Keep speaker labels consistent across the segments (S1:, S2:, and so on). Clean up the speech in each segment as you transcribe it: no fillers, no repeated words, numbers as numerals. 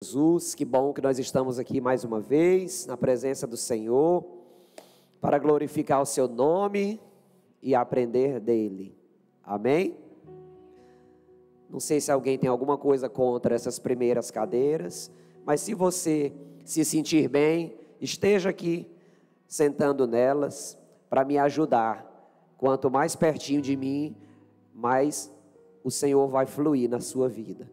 S1: Jesus, que bom que nós estamos aqui mais uma vez, na presença do Senhor, para glorificar o seu nome e aprender dele. Amém? Não sei se alguém tem alguma coisa contra essas primeiras cadeiras, mas se você se sentir bem, esteja aqui, sentando nelas, para me ajudar. Quanto mais pertinho de mim, mais o Senhor vai fluir na sua vida.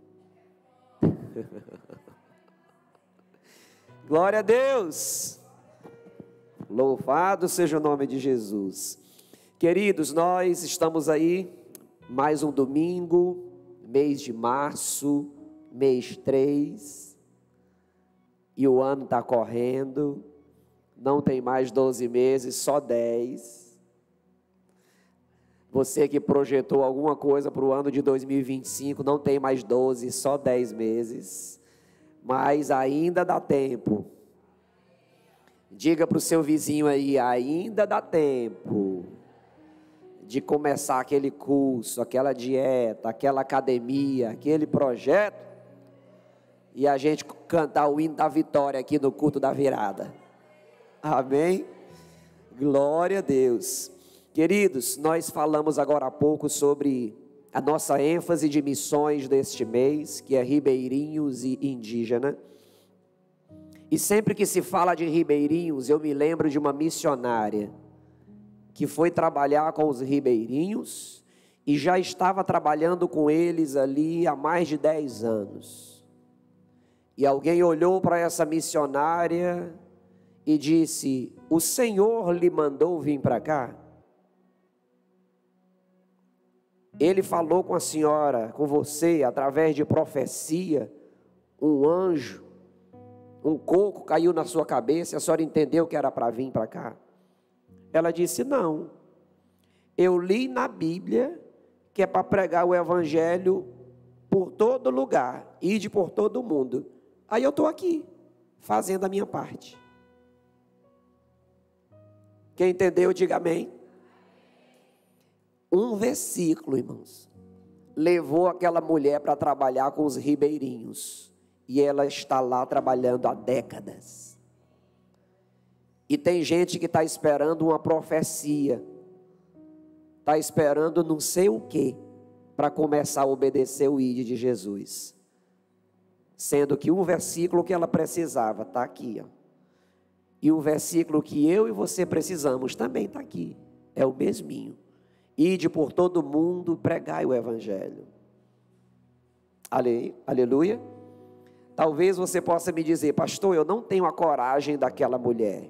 S1: Glória a Deus, louvado seja o nome de Jesus. Queridos, nós estamos aí, mais um domingo, mês de março, mês 3, e o ano está correndo, não tem mais 12 meses, só 10. Você que projetou alguma coisa para o ano de 2025, não tem mais 12, só 10 meses. Mas ainda dá tempo. Diga para o seu vizinho aí, ainda dá tempo de começar aquele curso, aquela dieta, aquela academia, aquele projeto, e a gente cantar o hino da vitória aqui no culto da virada. Amém? Glória a Deus. Queridos, nós falamos agora há pouco sobre a nossa ênfase de missões deste mês, que é ribeirinhos e indígena. E sempre que se fala de ribeirinhos, eu me lembro de uma missionária que foi trabalhar com os ribeirinhos e já estava trabalhando com eles ali há mais de 10 anos. E alguém olhou para essa missionária e disse: "O Senhor lhe mandou vir para cá? Ele falou com a senhora, com você, através de profecia, um anjo, um coco caiu na sua cabeça, e a senhora entendeu que era para vir para cá?" Ela disse: "Não, eu li na Bíblia que é para pregar o evangelho por todo lugar, ide por todo mundo. Aí eu estou aqui, fazendo a minha parte." Quem entendeu, diga amém. Um versículo, irmãos, levou aquela mulher para trabalhar com os ribeirinhos, e ela está lá trabalhando há décadas. E tem gente que está esperando uma profecia, está esperando não sei o que, para começar a obedecer o ID de Jesus, sendo que um versículo que ela precisava está aqui, ó. E o versículo que eu e você precisamos também está aqui, é o mesminho. Ide por todo mundo, pregai o evangelho. Aleluia. Talvez você possa me dizer: "Pastor, eu não tenho a coragem daquela mulher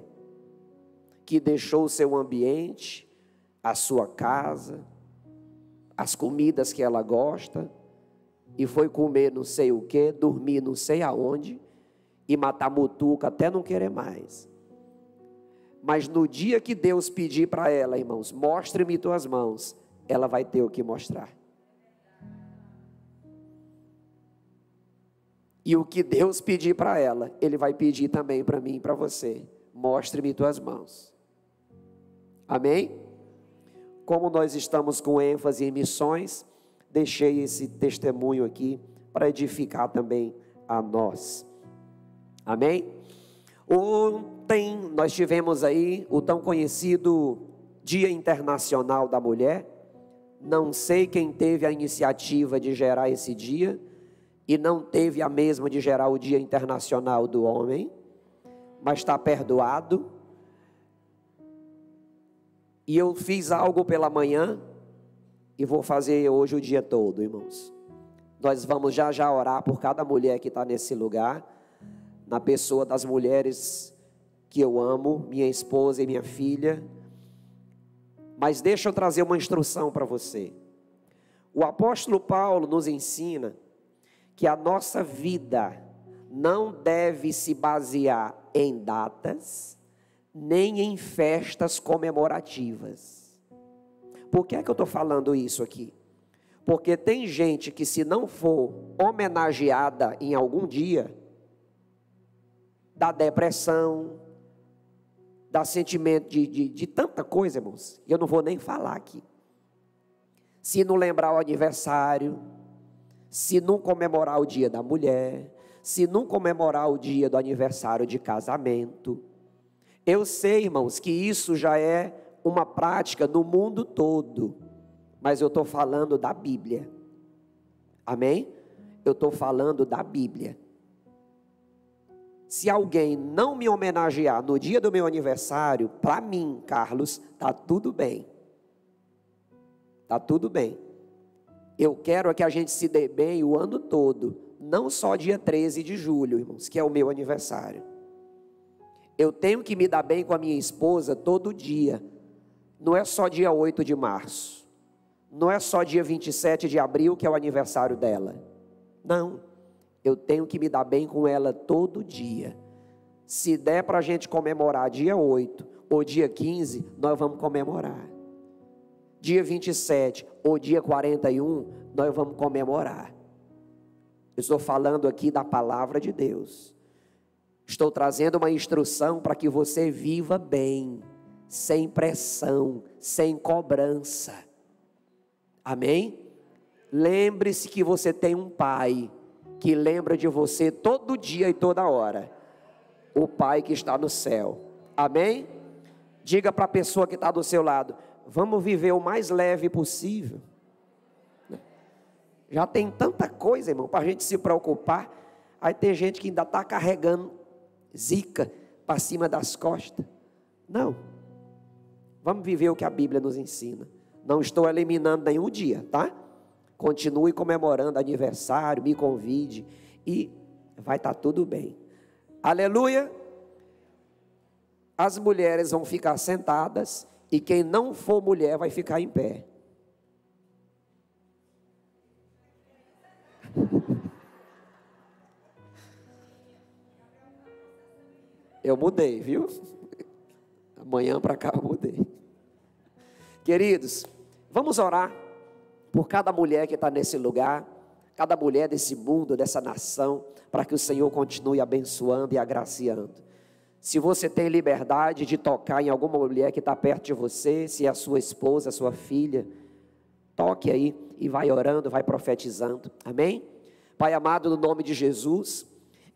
S1: que deixou o seu ambiente, a sua casa, as comidas que ela gosta, e foi comer não sei o que, dormir não sei aonde, e matar mutuca até não querer mais." Mas no dia que Deus pedir para ela, irmãos, mostre-me tuas mãos, ela vai ter o que mostrar. E o que Deus pedir para ela, Ele vai pedir também para mim e para você: mostre-me tuas mãos. Amém? Como nós estamos com ênfase em missões, deixei esse testemunho aqui para edificar também a nós. Amém? Ontem nós tivemos aí o tão conhecido Dia Internacional da Mulher. Não sei quem teve a iniciativa de gerar esse dia, e não teve a mesma de gerar o Dia Internacional do Homem, mas está perdoado. E eu fiz algo pela manhã, e vou fazer hoje o dia todo, irmãos. Nós vamos já orar por cada mulher que está nesse lugar, na pessoa das mulheres que eu amo, minha esposa e minha filha. Mas deixa eu trazer uma instrução para você. O apóstolo Paulo nos ensina que a nossa vida não deve se basear em datas, nem em festas comemorativas. Por que é que eu estou falando isso aqui? Porque tem gente que, se não for homenageada em algum dia, dá depressão, dá sentimento de tanta coisa, irmãos, e eu não vou nem falar aqui. Se não lembrar o aniversário, se não comemorar o dia da mulher, se não comemorar o dia do aniversário de casamento. Eu sei, irmãos, que isso já é uma prática no mundo todo, mas eu estou falando da Bíblia. Amém? Eu estou falando da Bíblia. Se alguém não me homenagear no dia do meu aniversário, para mim, Carlos, está tudo bem. Está tudo bem. Eu quero que a gente se dê bem o ano todo, não só dia 13 de julho, irmãos, que é o meu aniversário. Eu tenho que me dar bem com a minha esposa todo dia. Não é só dia 8 de março. Não é só dia 27 de abril, que é o aniversário dela. Não. Eu tenho que me dar bem com ela todo dia. Se der para a gente comemorar dia 8 ou dia 15, nós vamos comemorar. Dia 27 ou dia 41, nós vamos comemorar. Eu estou falando aqui da palavra de Deus. Estou trazendo uma instrução para que você viva bem, sem pressão, sem cobrança. Amém? Lembre-se que você tem um pai que lembra de você todo dia e toda hora. O Pai que está no céu. Amém? Diga para a pessoa que está do seu lado: vamos viver o mais leve possível. Já tem tanta coisa, irmão, para a gente se preocupar. Aí tem gente que ainda está carregando zica para cima das costas. Não. Vamos viver o que a Bíblia nos ensina. Não estou eliminando nenhum dia, tá? Continue comemorando aniversário, me convide e vai estar tudo bem. Aleluia. As mulheres vão ficar sentadas e quem não for mulher vai ficar em pé. Eu mudei, viu? Amanhã para cá eu mudei. Queridos, vamos orar por cada mulher que está nesse lugar, cada mulher desse mundo, dessa nação, para que o Senhor continue abençoando e agraciando. Se você tem liberdade de tocar em alguma mulher que está perto de você, se é a sua esposa, a sua filha, toque aí e vai orando, vai profetizando. Amém? Pai amado, no nome de Jesus,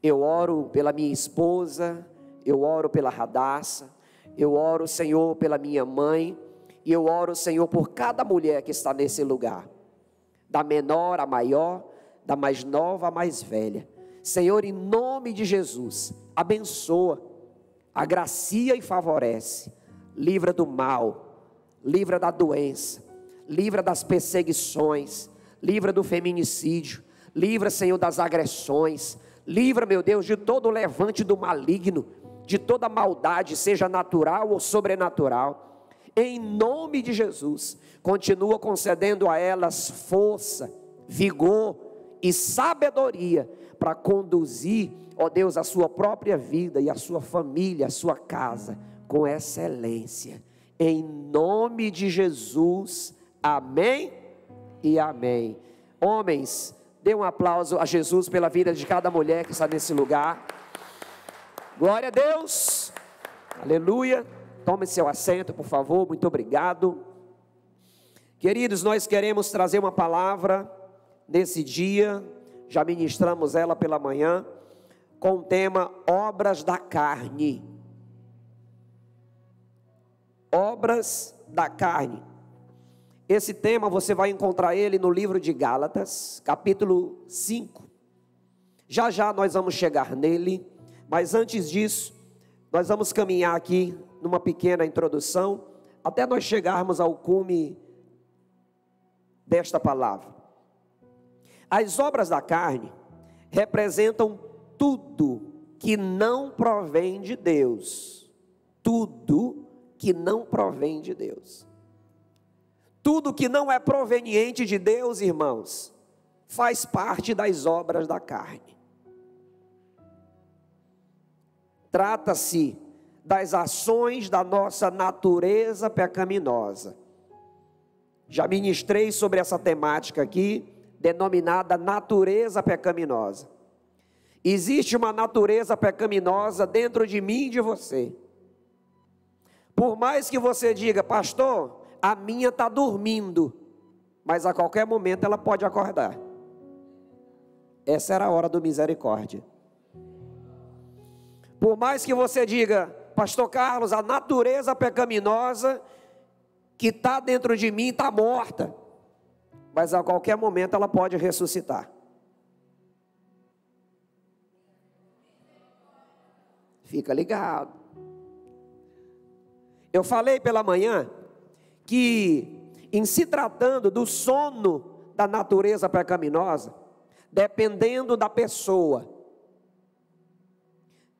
S1: eu oro pela minha esposa, eu oro pela Radassa, eu oro, Senhor, pela minha mãe, e eu oro, Senhor, por cada mulher que está nesse lugar, da menor à maior, da mais nova à mais velha. Senhor, em nome de Jesus, abençoa, agracia e favorece, livra do mal, livra da doença, livra das perseguições, livra do feminicídio, livra, Senhor, das agressões, livra, meu Deus, de todo o levante do maligno, de toda maldade, seja natural ou sobrenatural. Em nome de Jesus, continua concedendo a elas força, vigor e sabedoria para conduzir, ó Deus, a sua própria vida e a sua família, a sua casa, com excelência. Em nome de Jesus, amém e amém. Homens, dê um aplauso a Jesus pela vida de cada mulher que está nesse lugar. Glória a Deus, aleluia. Tome seu assento, por favor, muito obrigado. Queridos, nós queremos trazer uma palavra nesse dia, já ministramos ela pela manhã, com o tema obras da carne. Obras da carne. Esse tema você vai encontrar ele no livro de Gálatas, capítulo 5. Já já nós vamos chegar nele, mas antes disso, nós vamos caminhar aqui numa pequena introdução, até nós chegarmos ao cume desta palavra. As obras da carne representam tudo que não provém de Deus. Tudo que não provém de Deus. Tudo que não é proveniente de Deus, irmãos, faz parte das obras da carne. Trata-se das ações da nossa natureza pecaminosa. Já ministrei sobre essa temática aqui, denominada natureza pecaminosa. Existe uma natureza pecaminosa dentro de mim e de você. Por mais que você diga, pastor, a minha está dormindo, mas a qualquer momento ela pode acordar. Essa era a hora do misericórdia. Por mais que você diga, pastor Carlos, a natureza pecaminosa que está dentro de mim está morta, mas a qualquer momento ela pode ressuscitar. Fica ligado. Eu falei pela manhã que, em se tratando do sono da natureza pecaminosa, dependendo da pessoa,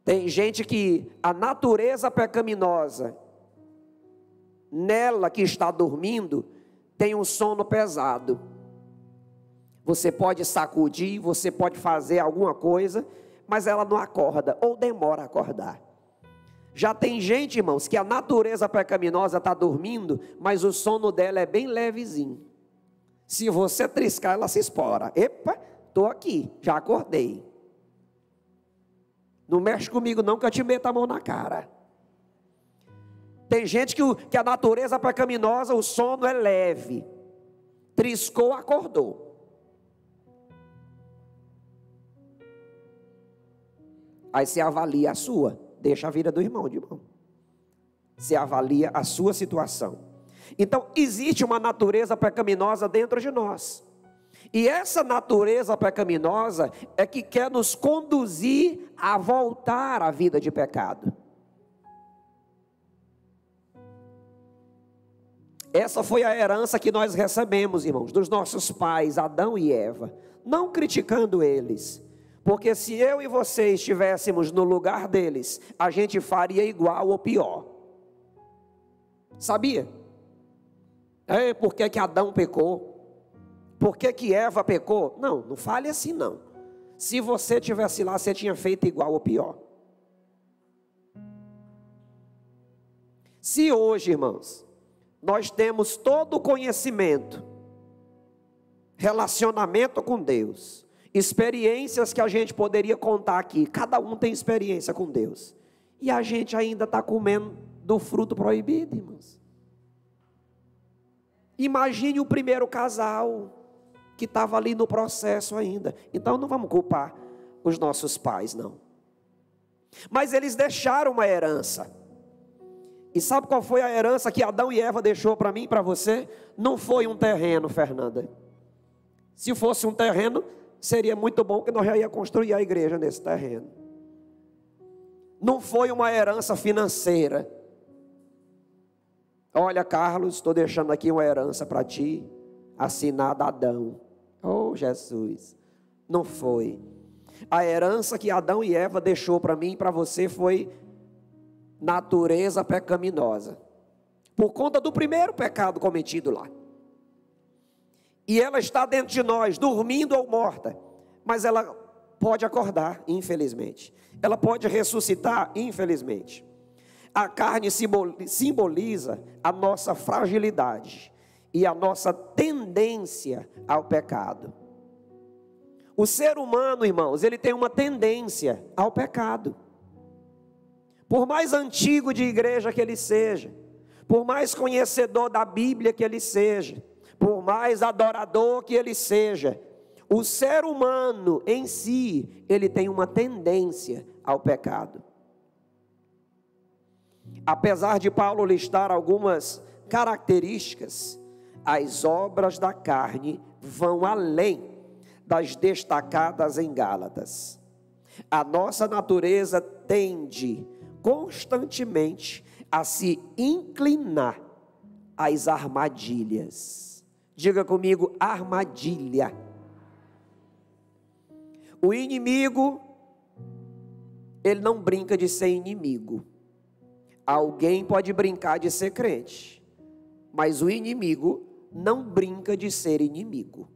S1: tem gente que a natureza pecaminosa, nela que está dormindo, tem um sono pesado. Você pode sacudir, você pode fazer alguma coisa, mas ela não acorda, ou demora a acordar. Já tem gente, irmãos, que a natureza pecaminosa está dormindo, mas o sono dela é bem levezinho. Se você triscar, ela se espora. Epa, estou aqui, já acordei. Não mexe comigo não, que eu te meto a mão na cara. Tem gente que a natureza pecaminosa, o sono é leve. Triscou, acordou. Aí você avalia a sua, deixa a vida do irmão de mão. Você avalia a sua situação. Então, existe uma natureza pecaminosa dentro de nós. E essa natureza pecaminosa é que quer nos conduzir a voltar à vida de pecado. Essa foi a herança que nós recebemos, irmãos, dos nossos pais, Adão e Eva. Não criticando eles, porque se eu e você estivéssemos no lugar deles, a gente faria igual ou pior. Sabia? Por que Adão pecou? Por que Eva pecou? Não, não fale assim não. Se você tivesse lá, você tinha feito igual ou pior. Se hoje, irmãos, nós temos todo o conhecimento, relacionamento com Deus, experiências que a gente poderia contar aqui, cada um tem experiência com Deus, e a gente ainda está comendo do fruto proibido, irmãos. Imagine o primeiro casal que estava ali no processo ainda. Então não vamos culpar os nossos pais, não. Mas eles deixaram uma herança. E sabe qual foi a herança que Adão e Eva deixou para mim e para você? Não foi um terreno, Fernanda. Se fosse um terreno, seria muito bom que nós já íamos construir a igreja nesse terreno. Não foi uma herança financeira. Olha, Carlos, estou deixando aqui uma herança para ti, assinada Adão. Oh, Jesus. Não foi. A herança que Adão e Eva deixou para mim e para você foi natureza pecaminosa, por conta do primeiro pecado cometido lá. E ela está dentro de nós, dormindo ou morta, mas ela pode acordar, infelizmente. Ela pode ressuscitar, infelizmente. A carne simboliza a nossa fragilidade e a nossa tendência ao pecado. O ser humano, irmãos, ele tem uma tendência ao pecado. Por mais antigo de igreja que ele seja, por mais conhecedor da Bíblia que ele seja, por mais adorador que ele seja, o ser humano em si, ele tem uma tendência ao pecado. Apesar de Paulo listar algumas características, as obras da carne vão além das destacadas em Gálatas. A nossa natureza tende constantemente a se inclinar às armadilhas. Diga comigo, armadilha. O inimigo, ele não brinca de ser inimigo. Alguém pode brincar de ser crente, mas o inimigo não brinca de ser inimigo.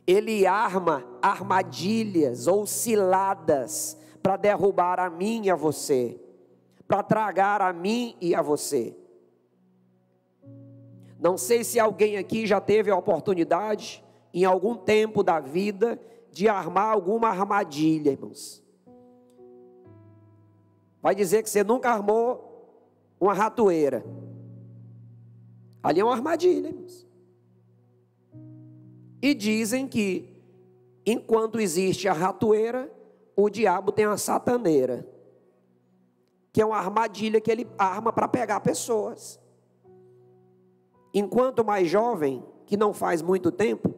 S1: Ele arma armadilhas ou ciladas para derrubar a mim e a você, para tragar a mim e a você. Não sei se alguém aqui já teve a oportunidade, em algum tempo da vida, de armar alguma armadilha, irmãos. Vai dizer que você nunca armou uma ratoeira. Ali é uma armadilha, irmãos. E dizem que, enquanto existe a ratoeira, o diabo tem a sataneira. que é uma armadilha que ele arma para pegar pessoas. Enquanto mais jovem, que não faz muito tempo,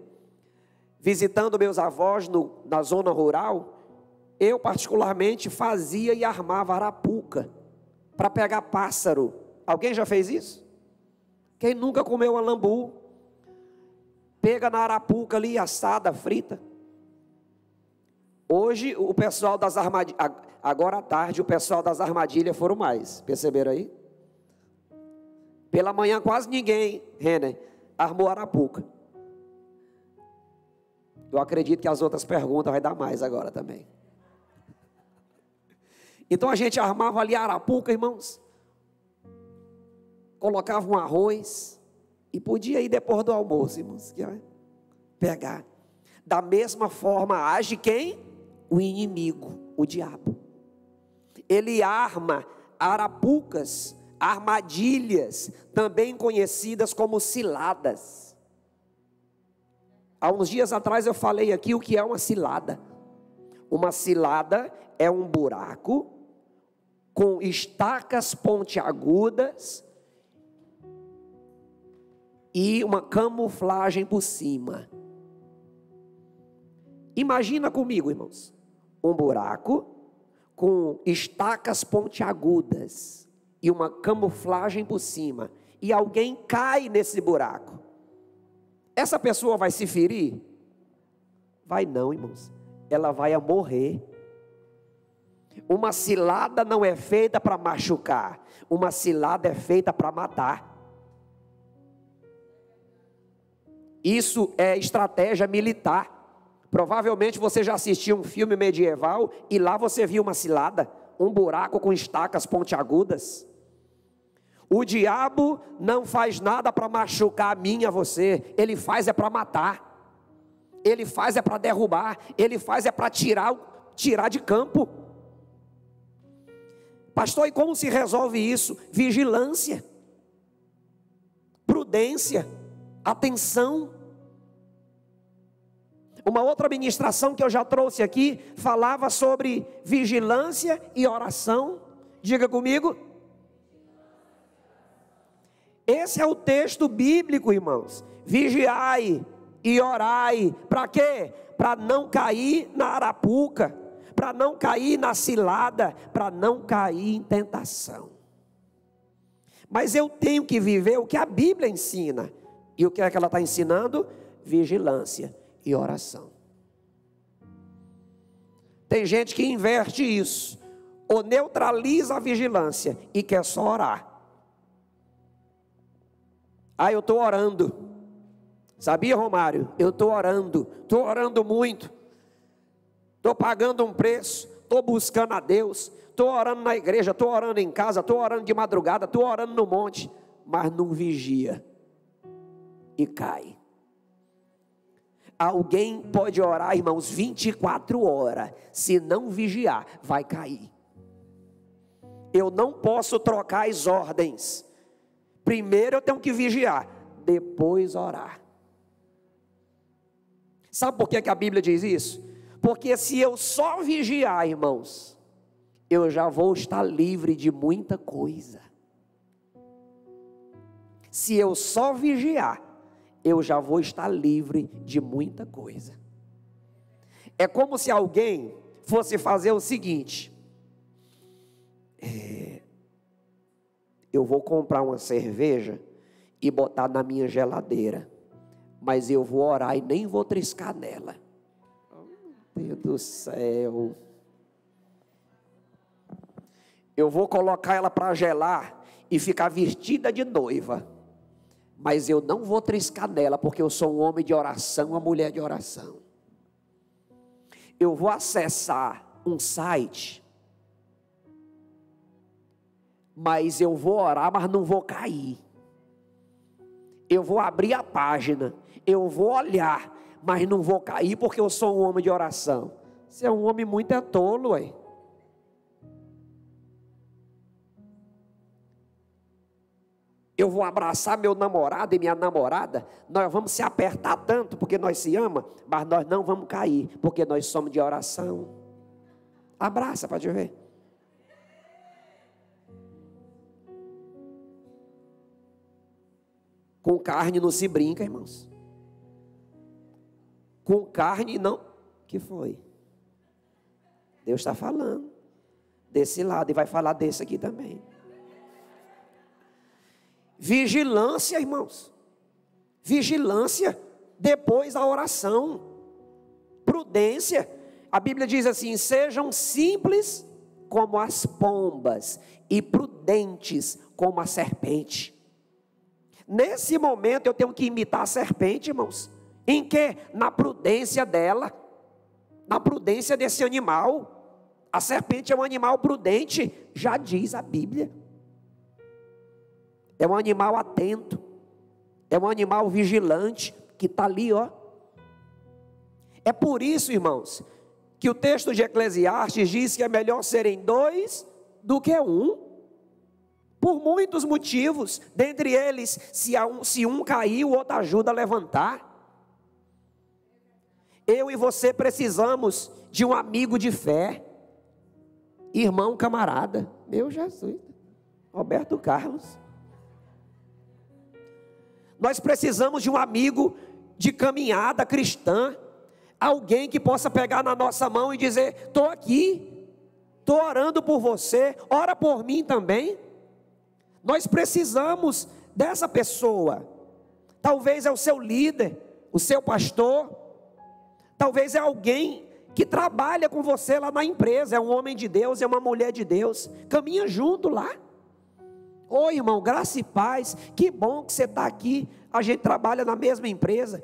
S1: visitando meus avós na zona rural, eu particularmente fazia e armava arapuca para pegar pássaro. Alguém já fez isso? Quem nunca comeu alambu, pega na arapuca ali, assada, frita. Hoje o pessoal das armadilhas, agora à tarde o pessoal das armadilhas foram mais, perceberam aí? Pela manhã quase ninguém, Renner, armou arapuca. Eu acredito que as outras perguntas vai dar mais agora também. Então a gente armava ali a arapuca, irmãos. Colocava um arroz e podia ir depois do almoço, irmãos, que vai pegar. Da mesma forma age quem? O inimigo, o diabo. Ele arma arapucas, armadilhas, também conhecidas como ciladas. Há uns dias atrás eu falei aqui o que é uma cilada. Uma cilada é um buraco com estacas pontiagudas e uma camuflagem por cima. Imagina comigo, irmãos, um buraco com estacas pontiagudas e uma camuflagem por cima, e alguém cai nesse buraco. Essa pessoa vai se ferir? Vai não, irmãos. Ela vai morrer. Uma cilada não é feita para machucar. Uma cilada é feita para matar. Isso é estratégia militar. Provavelmente você já assistiu um filme medieval e lá você viu uma cilada, um buraco com estacas pontiagudas. O diabo não faz nada para machucar a mim e a você. Ele faz é para matar. Ele faz é para derrubar. Ele faz é para tirar de campo. Pastor, e como se resolve isso? Vigilância, prudência, atenção. Uma outra ministração que eu já trouxe aqui falava sobre vigilância e oração. Diga comigo. Esse é o texto bíblico, irmãos. Vigiai e orai. Para quê? Para não cair na arapuca, para não cair na cilada, para não cair em tentação. Mas eu tenho que viver o que a Bíblia ensina. E o que é que ela está ensinando? Vigilância e oração. Tem gente que inverte isso, ou neutraliza a vigilância e quer só orar. Eu estou orando. Sabia, Romário? Eu estou orando muito. Estou pagando um preço, estou buscando a Deus, estou orando na igreja, estou orando em casa, estou orando de madrugada, estou orando no monte, mas não vigia e cai. Alguém pode orar, irmãos, 24 horas, se não vigiar, vai cair. Eu não posso trocar as ordens. Primeiro eu tenho que vigiar, depois orar. Sabe por que a Bíblia diz isso? Porque se eu só vigiar, irmãos, eu já vou estar livre de muita coisa. Se eu só vigiar, eu já vou estar livre de muita coisa. É como se alguém fosse fazer o seguinte: eu vou comprar uma cerveja e botar na minha geladeira, mas eu vou orar e nem vou triscar nela. Oh, Deus do céu. Eu vou colocar ela para gelar e ficar vestida de noiva, mas eu não vou triscar nela, porque eu sou um homem de oração, uma mulher de oração. Eu vou acessar um site, mas eu vou orar, mas não vou cair. Eu vou abrir a página, eu vou olhar, mas não vou cair, porque eu sou um homem de oração. Você é um homem muito tolo, ué. Eu vou abraçar meu namorado e minha namorada, nós vamos se apertar tanto porque nós se amamos, mas nós não vamos cair, porque nós somos de oração. Abraça para te ver. Com carne não se brinca, irmãos. Com carne não. Que foi? Deus está falando desse lado e vai falar desse aqui também. Vigilância, irmãos. Vigilância depois da oração. Prudência. A Bíblia diz assim: sejam simples como as pombas e prudentes como a serpente. Nesse momento eu tenho que imitar a serpente, irmãos. Em que? Na prudência dela. Na prudência desse animal. A serpente é um animal prudente, já diz a Bíblia. É um animal atento. É um animal vigilante, que está ali, ó. É por isso, irmãos, que o texto de Eclesiastes diz que é melhor serem dois do que um. Por muitos motivos. Dentre eles, se um cair, o outro ajuda a levantar. Eu e você precisamos de um amigo de fé. Irmão, camarada. Meu Jesus. Roberto Carlos. Nós precisamos de um amigo de caminhada cristã. Alguém que possa pegar na nossa mão e dizer: estou aqui, estou orando por você, ora por mim também. Nós precisamos dessa pessoa. Talvez é o seu líder, o seu pastor. Talvez é alguém que trabalha com você lá na empresa. É um homem de Deus, é uma mulher de Deus. Caminha junto lá. Oi, irmão, graça e paz. Que bom que você está aqui. A gente trabalha na mesma empresa.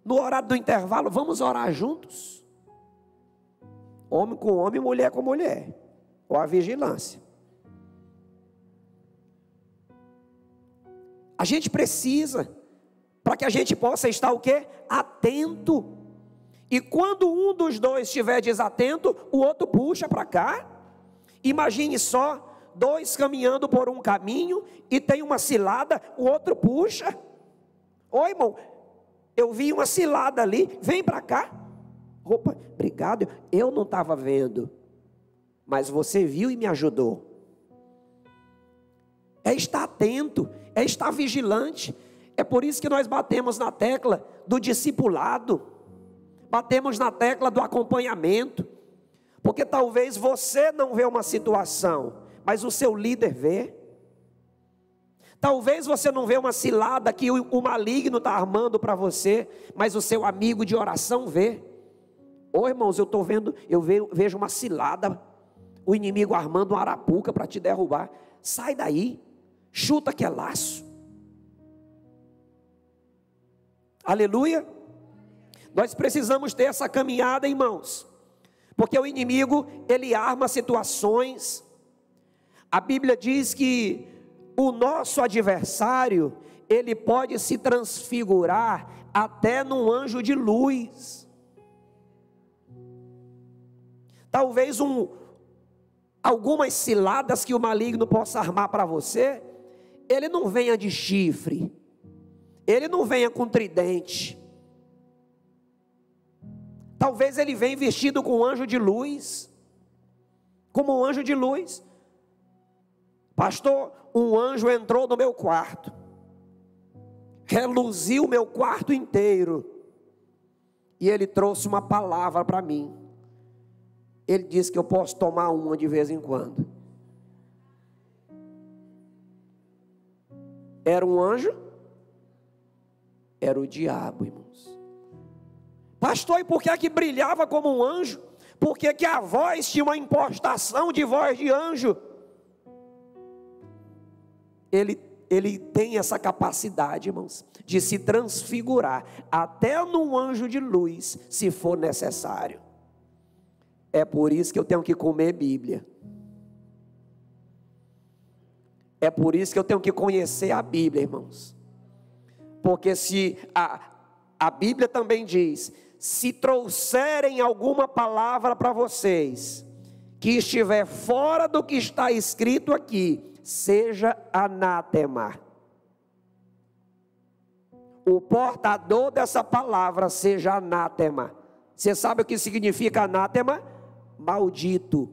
S1: No horário do intervalo, vamos orar juntos? Homem com homem, mulher com mulher. Ou a vigilância. A gente precisa, para que a gente possa estar o quê? Atento. E quando um dos dois estiver desatento, o outro puxa para cá. Imagine só, dois caminhando por um caminho e tem uma cilada, o outro puxa. Oi, irmão, eu vi uma cilada ali, vem para cá. Opa, obrigado, eu não estava vendo, mas você viu e me ajudou. É estar atento, é estar vigilante. É por isso que nós batemos na tecla do discipulado, batemos na tecla do acompanhamento, porque talvez você não vê uma situação, mas o seu líder vê. Talvez você não vê uma cilada que o maligno está armando para você, mas o seu amigo de oração vê. Ô irmãos, eu estou vendo, vejo uma cilada, o inimigo armando uma arapuca para te derrubar. Sai daí, chuta que é laço. Aleluia. Nós precisamos ter essa caminhada, irmãos, porque o inimigo, ele arma situações. A Bíblia diz que o nosso adversário, ele pode se transfigurar até num anjo de luz. Talvez algumas ciladas que o maligno possa armar para você, ele não venha de chifre, ele não venha com tridente. Talvez ele venha vestido com um anjo de luz, como um anjo de luz. Pastor, um anjo entrou no meu quarto, reluziu o meu quarto inteiro, e ele trouxe uma palavra para mim. Ele disse que eu posso tomar uma de vez em quando. Era um anjo? Era o diabo, irmãos. Pastor, e por que é que brilhava como um anjo? Porque que a voz tinha uma impostação de voz de anjo. Ele tem essa capacidade, irmãos, de se transfigurar até num anjo de luz, se for necessário. É por isso que eu tenho que comer Bíblia. É por isso que eu tenho que conhecer a Bíblia, irmãos. Porque se a Bíblia também diz: se trouxerem alguma palavra para vocês, que estiver fora do que está escrito aqui, seja anátema. O portador dessa palavra seja anátema. Você sabe o que significa anátema? Maldito.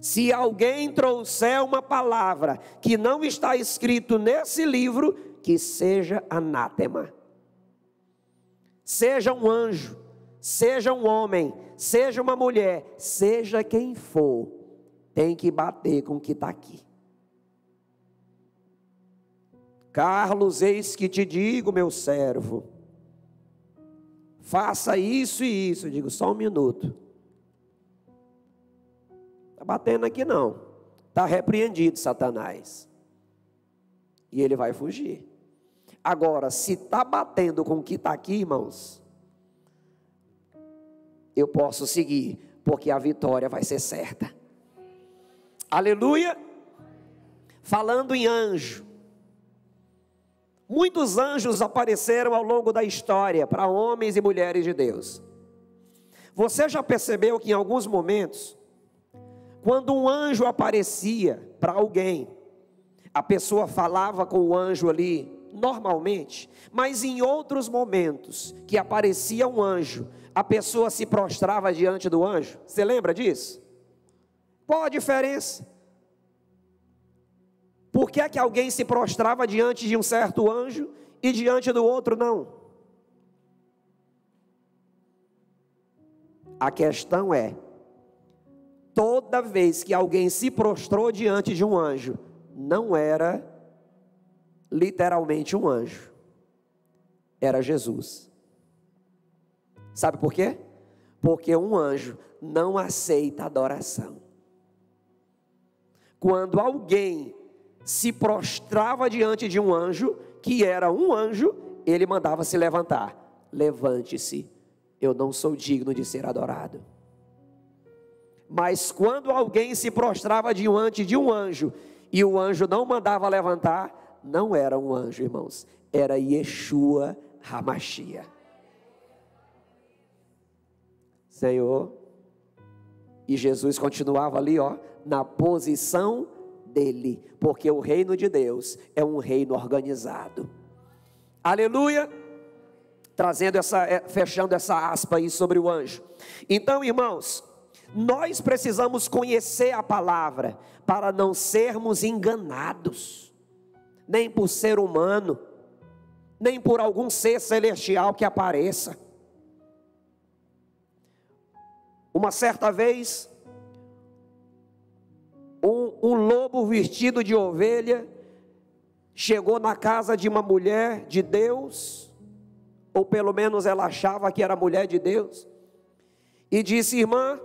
S1: Se alguém trouxer uma palavra que não está escrito nesse livro, que seja anátema. Seja um anjo, seja um homem, seja uma mulher, seja quem for, tem que bater com o que está aqui. Carlos, eis que te digo, meu servo, faça isso e isso. Eu digo, só um minuto. Está batendo aqui não. Está repreendido, Satanás. E ele vai fugir. Agora, se está batendo com o que está aqui, irmãos, eu posso seguir, porque a vitória vai ser certa. Aleluia. Falando em anjo, muitos anjos apareceram ao longo da história para homens e mulheres de Deus. Você já percebeu que em alguns momentos, quando um anjo aparecia para alguém, a pessoa falava com o anjo ali normalmente, mas em outros momentos que aparecia um anjo, a pessoa se prostrava diante do anjo? Você lembra disso? Qual a diferença? Por que é que alguém se prostrava diante de um certo anjo e diante do outro não? A questão é, toda vez que alguém se prostrou diante de um anjo, não era literalmente um anjo, era Jesus. Sabe por quê? Porque um anjo não aceita adoração. Quando alguém se prostrava diante de um anjo, que era um anjo, ele mandava se levantar. Levante-se, eu não sou digno de ser adorado. Mas quando alguém se prostrava diante de um anjo, e o anjo não mandava levantar, não era um anjo, irmãos, era Yeshua HaMashiach. Senhor, e Jesus continuava ali, na posição dele, porque o reino de Deus é um reino organizado. Aleluia. Fechando essa aspa aí sobre o anjo. Então, irmãos, nós precisamos conhecer a palavra para não sermos enganados, nem por ser humano, nem por algum ser celestial que apareça. Uma certa vez, um lobo vestido de ovelha chegou na casa de uma mulher de Deus, ou pelo menos ela achava que era mulher de Deus, e disse: irmã,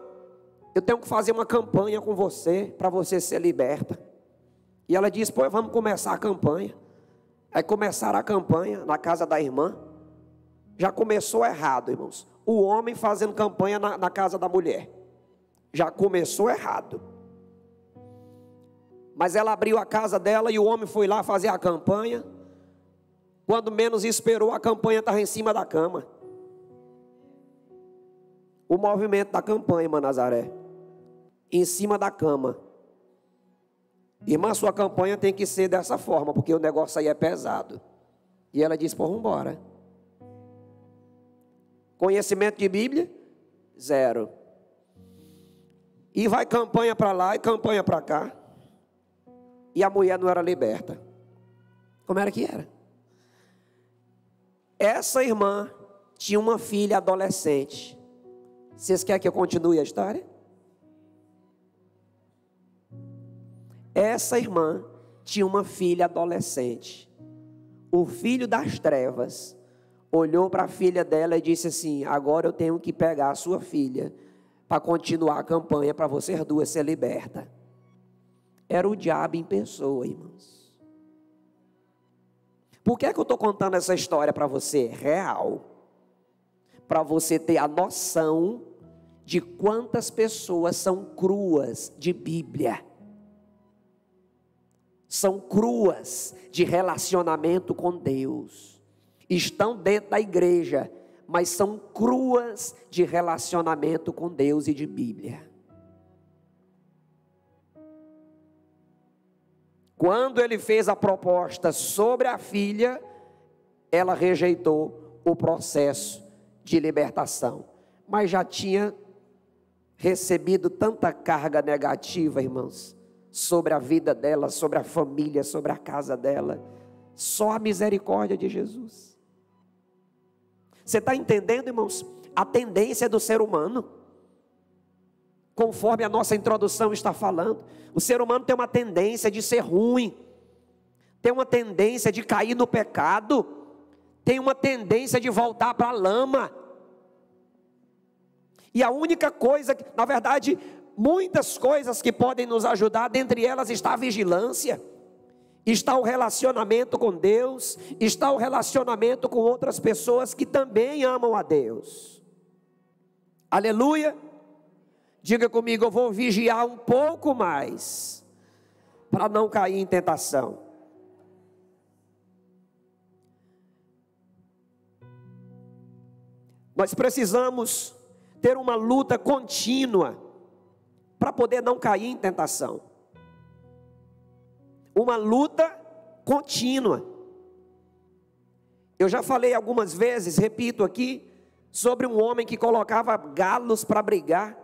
S1: eu tenho que fazer uma campanha com você, para você ser liberta. E ela disse: pois vamos começar a campanha. Aí começaram a campanha na casa da irmã. Já começou errado, irmãos. O homem fazendo campanha na casa da mulher. Já começou errado. Mas ela abriu a casa dela e o homem foi lá fazer a campanha. Quando menos esperou, a campanha estava em cima da cama. O movimento da campanha, irmã Nazaré, em cima da cama. Irmã, sua campanha tem que ser dessa forma, porque o negócio aí é pesado. E ela disse: pô, vamos embora. Conhecimento de Bíblia? Zero. E vai campanha para lá e campanha para cá. E a mulher não era liberta. Como era que era? Essa irmã tinha uma filha adolescente. Vocês querem que eu continue a história? Essa irmã tinha uma filha adolescente. O filho das trevas olhou para a filha dela e disse assim: agora eu tenho que pegar a sua filha para continuar a campanha para vocês duas ser libertas. Era o diabo em pessoa, irmãos. Por que é que eu estou contando essa história para você? Real. Para você ter a noção de quantas pessoas são cruas de Bíblia. São cruas de relacionamento com Deus. Estão dentro da igreja, mas são cruas de relacionamento com Deus e de Bíblia. Quando ele fez a proposta sobre a filha, ela rejeitou o processo de libertação. Mas já tinha recebido tanta carga negativa, irmãos, sobre a vida dela, sobre a família, sobre a casa dela. Só a misericórdia de Jesus. Você está entendendo, irmãos? A tendência do ser humano, conforme a nossa introdução está falando, o ser humano tem uma tendência de ser ruim, tem uma tendência de cair no pecado, tem uma tendência de voltar para a lama. E a única coisa, na verdade, muitas coisas que podem nos ajudar, dentre elas está a vigilância, está o relacionamento com Deus, está o relacionamento com outras pessoas que também amam a Deus. Aleluia! Diga comigo, eu vou vigiar um pouco mais, para não cair em tentação. Nós precisamos ter uma luta contínua, para poder não cair em tentação. Uma luta contínua. Eu já falei algumas vezes, repito aqui, sobre um homem que colocava galos para brigar.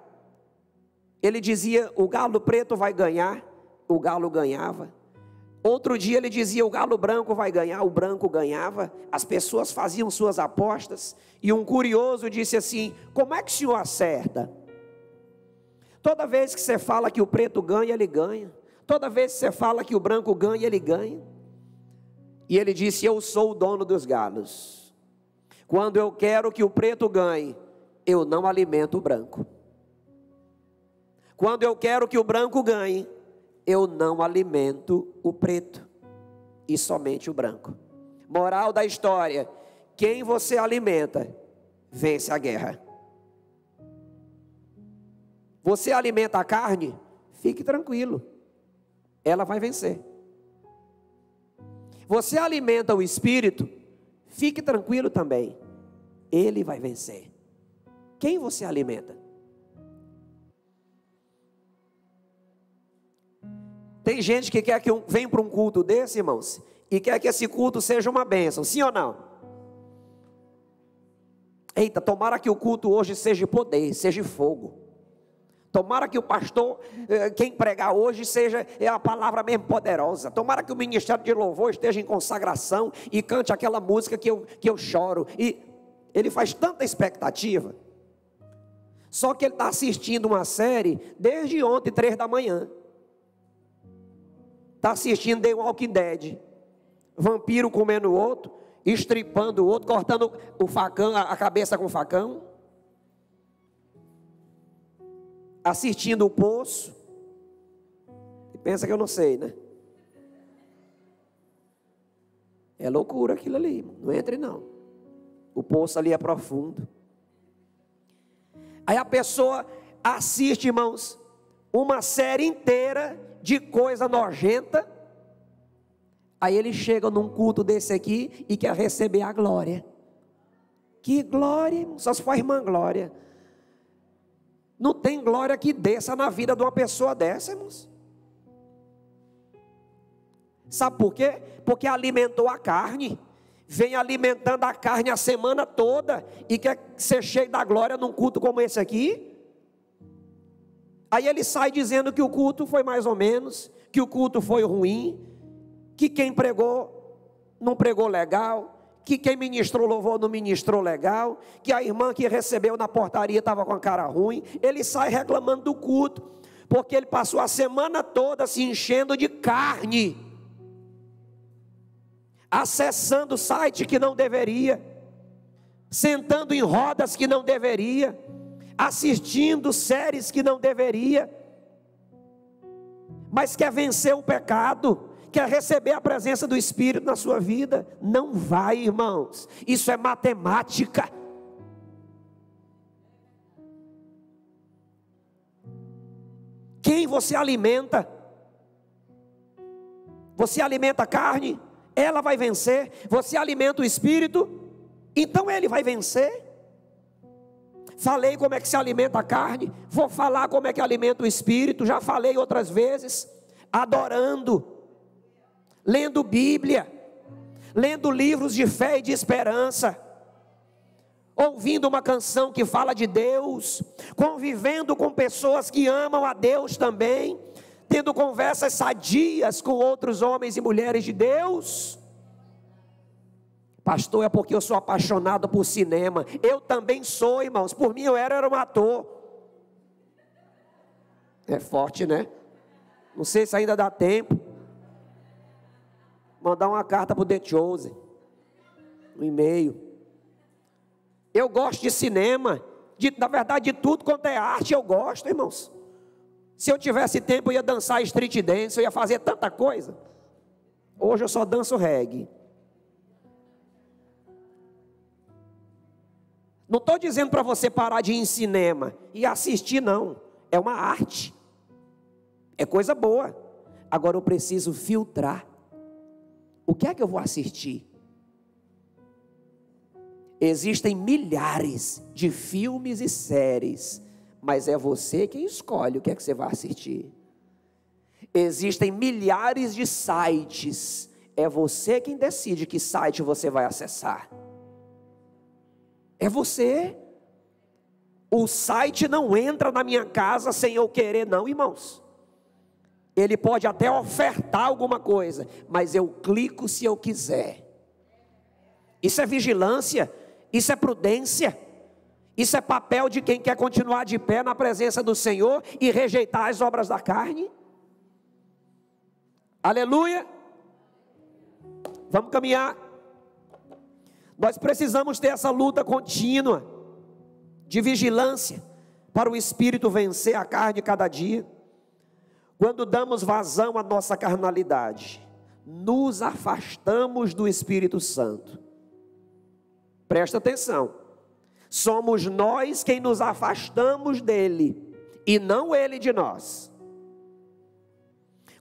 S1: Ele dizia, o galo preto vai ganhar, o galo ganhava. Outro dia ele dizia, o galo branco vai ganhar, o branco ganhava. As pessoas faziam suas apostas, e um curioso disse assim, como é que o senhor acerta? Toda vez que você fala que o preto ganha, ele ganha. Toda vez que você fala que o branco ganha, ele ganha. E ele disse, eu sou o dono dos galos. Quando eu quero que o preto ganhe, eu não alimento o branco. Quando eu quero que o branco ganhe, eu não alimento o preto, e somente o branco. Moral da história, quem você alimenta, vence a guerra. Você alimenta a carne, fique tranquilo, ela vai vencer. Você alimenta o espírito, fique tranquilo também, ele vai vencer. Quem você alimenta? Tem gente que quer que venha para um culto desse, irmãos, e quer que esse culto seja uma bênção, sim ou não? Eita, tomara que o culto hoje seja poder, seja fogo. Tomara que o pastor, quem pregar hoje, seja a palavra mesmo poderosa. Tomara que o ministério de louvor esteja em consagração e cante aquela música que eu choro. E ele faz tanta expectativa. Só que ele está assistindo uma série desde ontem, 3 da manhã. Está assistindo The Walking Dead. Vampiro comendo o outro, estripando o outro, cortando o facão, a cabeça com o facão. Assistindo o Poço. E pensa que eu não sei, né? É loucura aquilo ali, não entre não. O poço ali é profundo. Aí a pessoa assiste, irmãos, uma série inteira de coisa nojenta. Aí ele chega num culto desse aqui e quer receber a glória. Que glória, irmão? Só se for a irmã Glória. Não tem glória que desça na vida de uma pessoa dessa, irmãos. Sabe por quê? Porque alimentou a carne. Vem alimentando a carne a semana toda e quer ser cheio da glória num culto como esse aqui. Aí ele sai dizendo que o culto foi mais ou menos, que o culto foi ruim, que quem pregou não pregou legal, que quem ministrou louvor não ministrou legal, que a irmã que recebeu na portaria estava com a cara ruim. Ele sai reclamando do culto, porque ele passou a semana toda se enchendo de carne, acessando site que não deveria, sentando em rodas que não deveria, assistindo séries que não deveria, mas quer vencer o pecado, quer receber a presença do Espírito na sua vida. Não vai, irmãos, isso é matemática. Quem você alimenta? Você alimenta a carne, ela vai vencer. Você alimenta o Espírito, então ele vai vencer. Falei como é que se alimenta a carne, vou falar como é que alimenta o Espírito. Já falei outras vezes, adorando, lendo Bíblia, lendo livros de fé e de esperança. ouvindo uma canção que fala de Deus, convivendo com pessoas que amam a Deus também, tendo conversas sadias com outros homens e mulheres de Deus. Pastor, é porque eu sou apaixonado por cinema. Eu também sou, irmãos. Por mim eu era um ator. É forte, né? Não sei se ainda dá tempo. Mandar uma carta para o The Chosen, um e-mail. Eu gosto de cinema, na verdade de tudo quanto é arte eu gosto, irmãos. Se eu tivesse tempo eu ia dançar street dance, eu ia fazer tanta coisa. Hoje eu só danço reggae. Não estou dizendo para você parar de ir em cinema e assistir, não. É uma arte. É coisa boa. Agora eu preciso filtrar. O que é que eu vou assistir? Existem milhares de filmes e séries, mas é você quem escolhe o que é que você vai assistir. Existem milhares de sites, é você quem decide que site você vai acessar. É você. O site não entra na minha casa sem eu querer, não, irmãos. Ele pode até ofertar alguma coisa, mas eu clico se eu quiser. Isso é vigilância, isso é prudência, isso é papel de quem quer continuar de pé na presença do Senhor e rejeitar as obras da carne. Aleluia. Vamos caminhar. Nós precisamos ter essa luta contínua de vigilância para o espírito vencer a carne cada dia. Quando damos vazão à nossa carnalidade, nos afastamos do Espírito Santo. Presta atenção. Somos nós quem nos afastamos dele e não ele de nós.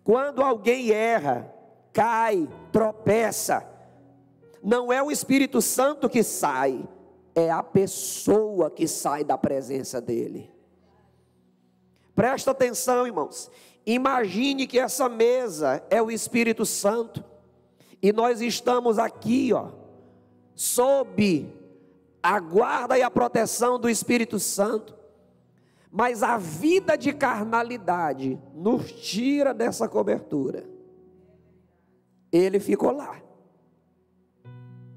S1: Quando alguém erra, cai, tropeça, não é o Espírito Santo que sai, é a pessoa que sai da presença dele. Presta atenção, irmãos. Imagine que essa mesa é o Espírito Santo e nós estamos aqui, sob a guarda e a proteção do Espírito Santo, mas a vida de carnalidade nos tira dessa cobertura. Ele ficou lá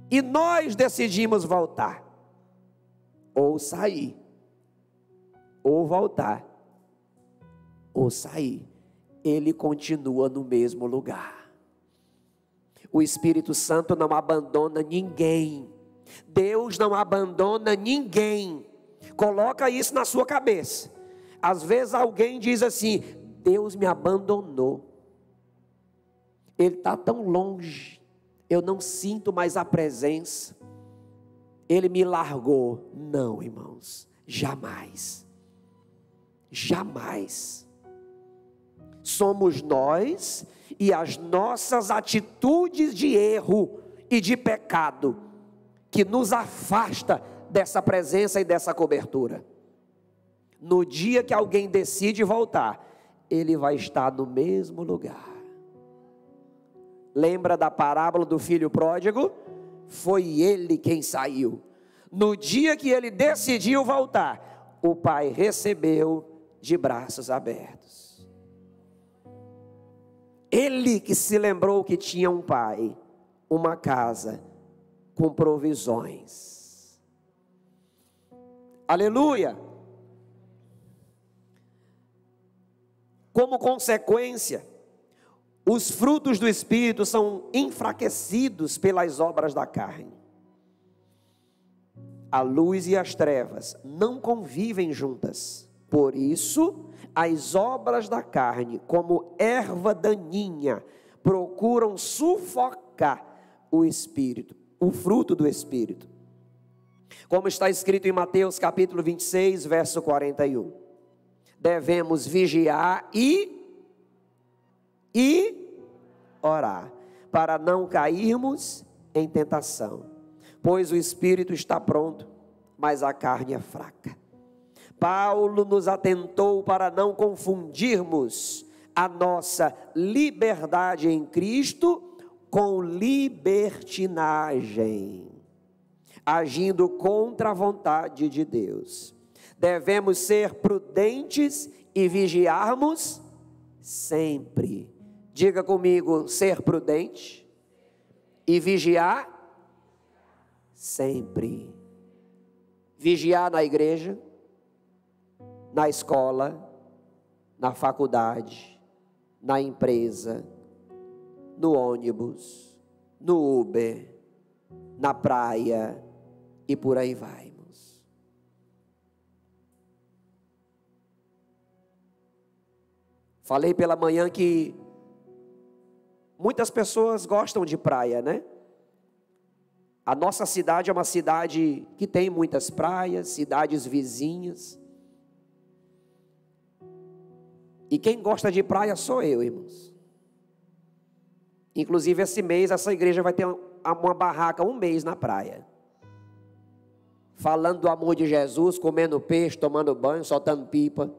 S1: e nós decidimos voltar, ou sair, ou voltar, ou sair. Ele continua no mesmo lugar. O Espírito Santo não abandona ninguém. Deus não abandona ninguém. Coloca isso na sua cabeça. Às vezes alguém diz assim: Deus me abandonou. Ele está tão longe. Eu não sinto mais a presença. Ele me largou. Não, irmãos. Jamais. Jamais. Somos nós e as nossas atitudes de erro e de pecado que nos afasta dessa presença e dessa cobertura. No dia que alguém decide voltar, ele vai estar no mesmo lugar. Lembra da parábola do filho pródigo? Foi ele quem saiu. No dia que ele decidiu voltar, o pai recebeu de braços abertos. Ele que se lembrou que tinha um pai, uma casa com provisões. Aleluia! Como consequência, os frutos do Espírito são enfraquecidos pelas obras da carne. A luz e as trevas não convivem juntas. Por isso, as obras da carne, como erva daninha, procuram sufocar o Espírito, o fruto do Espírito. Como está escrito em Mateus capítulo 26, verso 41. Devemos vigiar e orar, para não cairmos em tentação. Pois o Espírito está pronto, mas a carne é fraca. Paulo nos atentou para não confundirmos a nossa liberdade em Cristo com libertinagem. agindo contra a vontade de Deus. Devemos ser prudentes e vigiarmos sempre. Diga comigo, ser prudente e vigiar sempre. Vigiar na igreja, na escola, na faculdade, na empresa, no ônibus, no Uber, na praia e por aí vai. Falei pela manhã que muitas pessoas gostam de praia, né? A nossa cidade é uma cidade que tem muitas praias, cidades vizinhas. E quem gosta de praia sou eu, irmãos. Inclusive esse mês essa igreja vai ter uma barraca um mês na praia. Falando do amor de Jesus, comendo peixe, tomando banho, soltando pipa.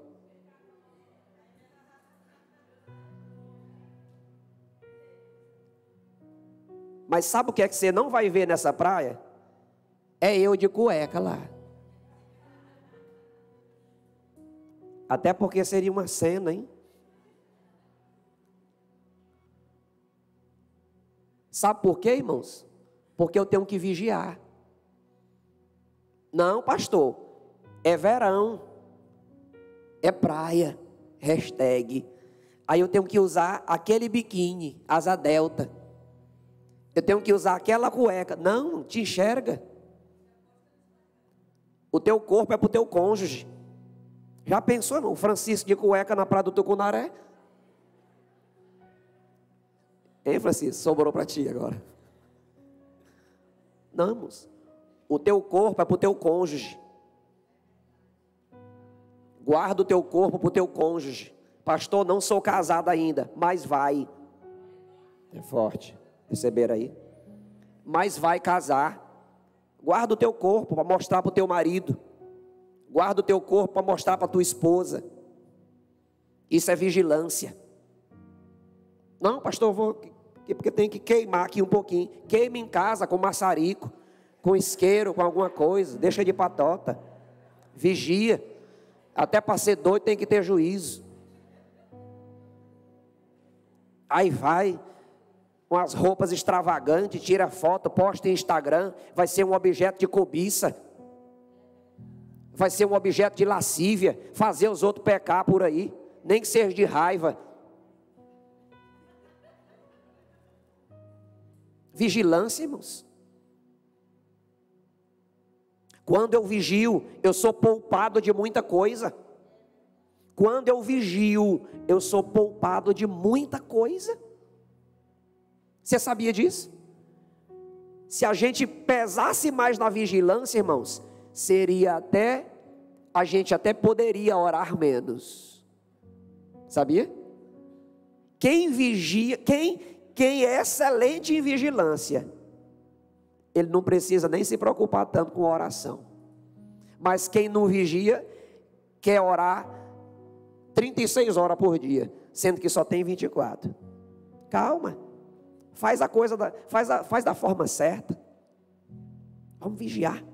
S1: Mas sabe o que é que você não vai ver nessa praia? É eu de cueca lá. Até porque seria uma cena, hein? Sabe por quê, irmãos? Porque eu tenho que vigiar. Não, pastor, é verão, é praia, hashtag. Aí eu tenho que usar aquele biquíni, asa delta. Eu tenho que usar aquela cueca. Não, te enxerga. O teu corpo é para o teu cônjuge. Já pensou, irmão? Francisco de cueca na praia do Tucunaré? Hein, Francisco? Sobrou para ti agora. Não, irmãos. O teu corpo é para o teu cônjuge. Guarda o teu corpo para o teu cônjuge. Pastor, não sou casado ainda, mas vai. É forte. Receber aí? Mas vai casar. Guarda o teu corpo para mostrar para o teu marido. Guarda o teu corpo para mostrar para a tua esposa. Isso é vigilância. Não, pastor, eu vou, porque tem que queimar aqui um pouquinho. Queima em casa com maçarico, com isqueiro, com alguma coisa. Deixa de patota. Vigia. Até para ser doido tem que ter juízo. Aí vai com as roupas extravagantes, tira foto, posta em Instagram, vai ser um objeto de cobiça, vai ser um objeto de lascívia, fazer os outros pecar por aí, nem que seja de raiva. Vigilância, irmãos. Quando eu vigio, eu sou poupado de muita coisa. Quando eu vigio, eu sou poupado de muita coisa. Você sabia disso? Se a gente pesasse mais na vigilância, irmãos, a gente até poderia orar menos. Sabia? Quem vigia, quem é excelente em vigilância, ele não precisa nem se preocupar tanto com oração. Mas quem não vigia, quer orar 36 horas por dia, sendo que só tem 24. Calma. Faz a coisa faz da forma certa. Vamos vigiar.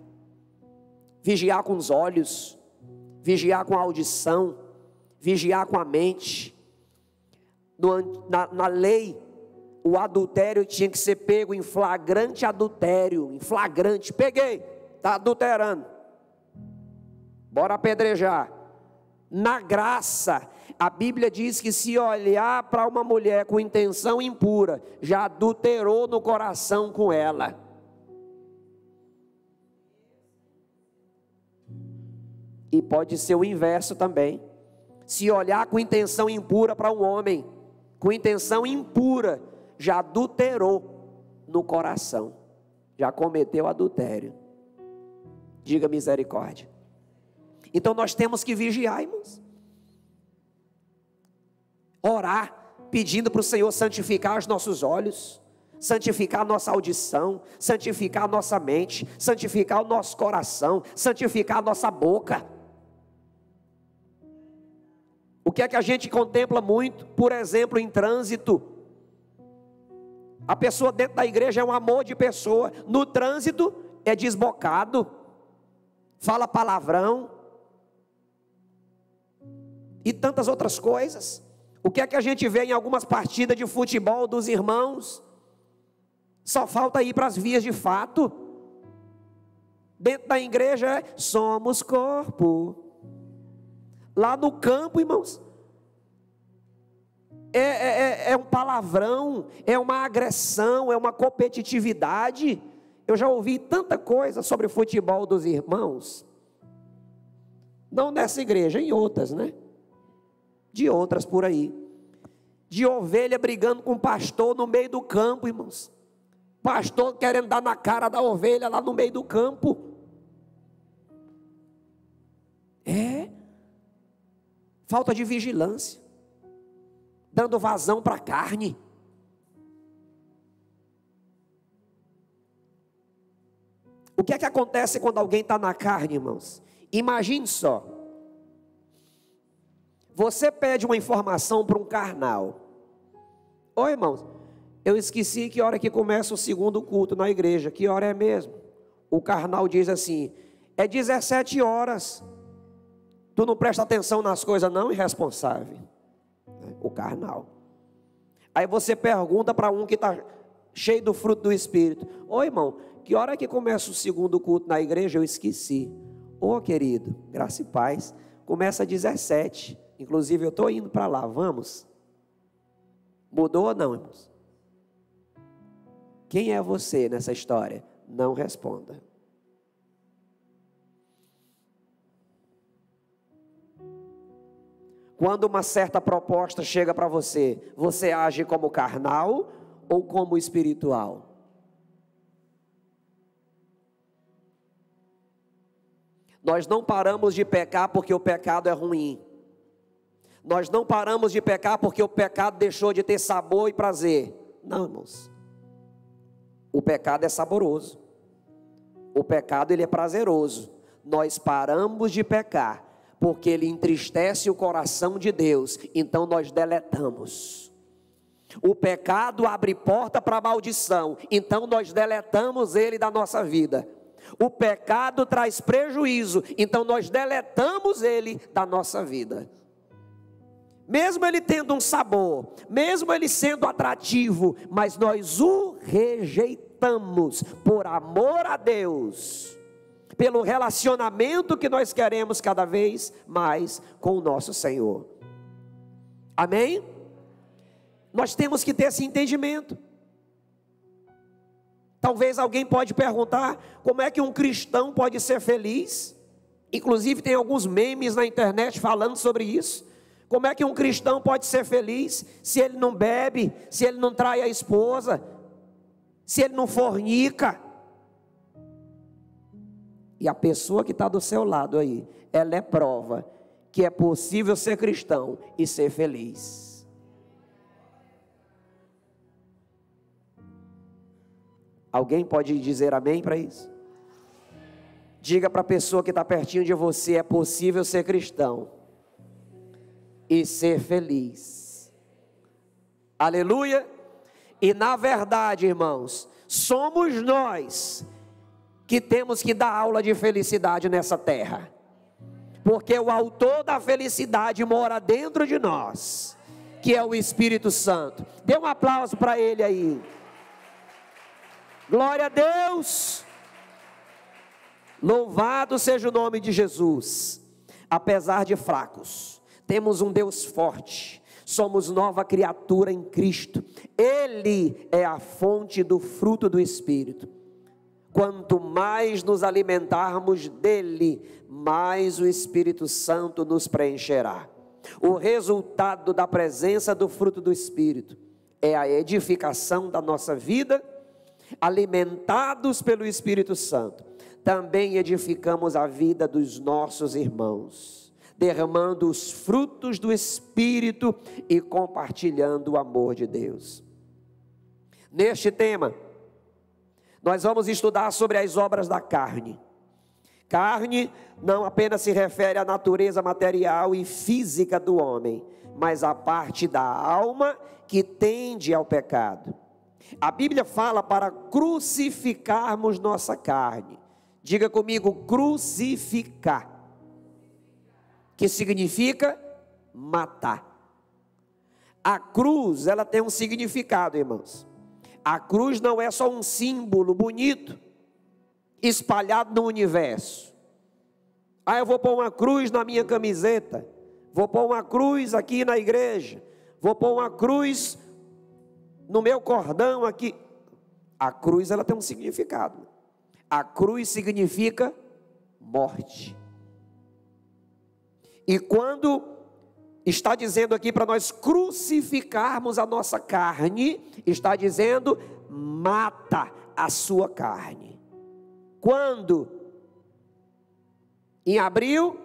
S1: Vigiar com os olhos, vigiar com a audição, vigiar com a mente. Na lei, o adultério tinha que ser pego em flagrante adultério, em flagrante. Peguei, está adulterando. Bora apedrejar. Na graça, a Bíblia diz que se olhar para uma mulher com intenção impura, já adulterou no coração com ela. E pode ser o inverso também. Se olhar com intenção impura para um homem, com intenção impura, já adulterou no coração, já cometeu adultério. Diga misericórdia. Então nós temos que vigiar, irmãos. Orar, pedindo para o Senhor santificar os nossos olhos, santificar a nossa audição, santificar a nossa mente, santificar o nosso coração, santificar a nossa boca. O que é que a gente contempla muito, por exemplo, em trânsito? A pessoa dentro da igreja é um amor de pessoa, no trânsito é desbocado, fala palavrão e tantas outras coisas. O que é que a gente vê em algumas partidas de futebol dos irmãos? Só falta ir para as vias de fato. Dentro da igreja somos corpo. Lá no campo, irmãos, é um palavrão, é uma agressão, é uma competitividade. Eu já ouvi tanta coisa sobre o futebol dos irmãos, não nessa igreja, em outras, né? De outras por aí, de ovelha brigando com pastor no meio do campo, irmãos, pastor querendo dar na cara da ovelha lá no meio do campo. Falta de vigilância, dando vazão para a carne. O que é que acontece quando alguém está na carne, irmãos? Imagine só, você pede uma informação para um carnal. Oi, irmãos, eu esqueci que hora que começa o segundo culto na igreja, que hora é mesmo? O carnal diz assim, é 17 horas, tu não presta atenção nas coisas não, irresponsável. O carnal. Aí você pergunta para um que está cheio do fruto do Espírito, oi, irmão, que hora que começa o segundo culto na igreja? Eu esqueci. Ô, querido, graça e paz, começa às 17, inclusive eu estou indo para lá, vamos? Mudou ou não, irmãos? Quem é você nessa história? Não responda. Quando uma certa proposta chega para você, você age como carnal ou como espiritual? Nós não paramos de pecar porque o pecado é ruim. Nós não paramos de pecar porque o pecado deixou de ter sabor e prazer. Não, irmãos. O pecado é saboroso. O pecado, ele é prazeroso. Nós paramos de pecar porque ele entristece o coração de Deus. Então nós deletamos. O pecado abre porta para a maldição. Então nós deletamos ele da nossa vida. O pecado traz prejuízo, então nós deletamos ele da nossa vida. Mesmo ele tendo um sabor, mesmo ele sendo atrativo, mas nós o rejeitamos por amor a Deus, pelo relacionamento que nós queremos cada vez mais com o nosso Senhor. Amém? Nós temos que ter esse entendimento. Talvez alguém pode perguntar, como é que um cristão pode ser feliz? Inclusive tem alguns memes na internet falando sobre isso. Como é que um cristão pode ser feliz se ele não bebe, se ele não trai a esposa, se ele não fornica? E a pessoa que está do seu lado aí, ela é prova que é possível ser cristão e ser feliz. Alguém pode dizer amém para isso? Diga para a pessoa que está pertinho de você, é possível ser cristão e ser feliz. Aleluia! E na verdade, irmãos, somos nós que temos que dar aula de felicidade nessa terra. Porque o autor da felicidade mora dentro de nós, que é o Espírito Santo. Dê um aplauso para ele aí. Glória a Deus, louvado seja o nome de Jesus. Apesar de fracos, temos um Deus forte, somos nova criatura em Cristo, Ele é a fonte do fruto do Espírito. Quanto mais nos alimentarmos dEle, mais o Espírito Santo nos preencherá. O resultado da presença do fruto do Espírito é a edificação da nossa vida. Alimentados pelo Espírito Santo, também edificamos a vida dos nossos irmãos, derramando os frutos do Espírito e compartilhando o amor de Deus. Neste tema, nós vamos estudar sobre as obras da carne. Carne não apenas se refere à natureza material e física do homem, mas à parte da alma que tende ao pecado. A Bíblia fala para crucificarmos nossa carne. Diga comigo, crucificar, que significa matar. A cruz, ela tem um significado, irmãos. A cruz não é só um símbolo bonito, espalhado no universo. Ah, eu vou pôr uma cruz na minha camiseta, vou pôr uma cruz aqui na igreja, vou pôr uma cruz no meu cordão aqui. A cruz, ela tem um significado. A cruz significa morte. E quando está dizendo aqui para nós crucificarmos a nossa carne, está dizendo, mata a sua carne. Quando? Em abril?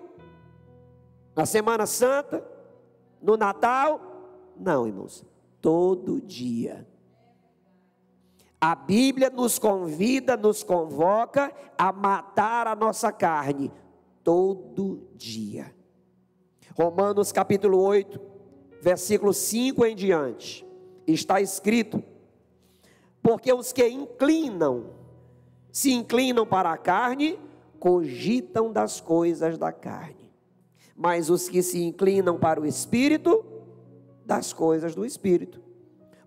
S1: Na Semana Santa? No Natal? Não, irmãos, todo dia. A Bíblia nos convida, nos convoca a matar a nossa carne todo dia. Romanos capítulo 8, versículo 5 em diante, está escrito: porque os que se inclinam para a carne, cogitam das coisas da carne, mas os que se inclinam para o Espírito, das coisas do Espírito.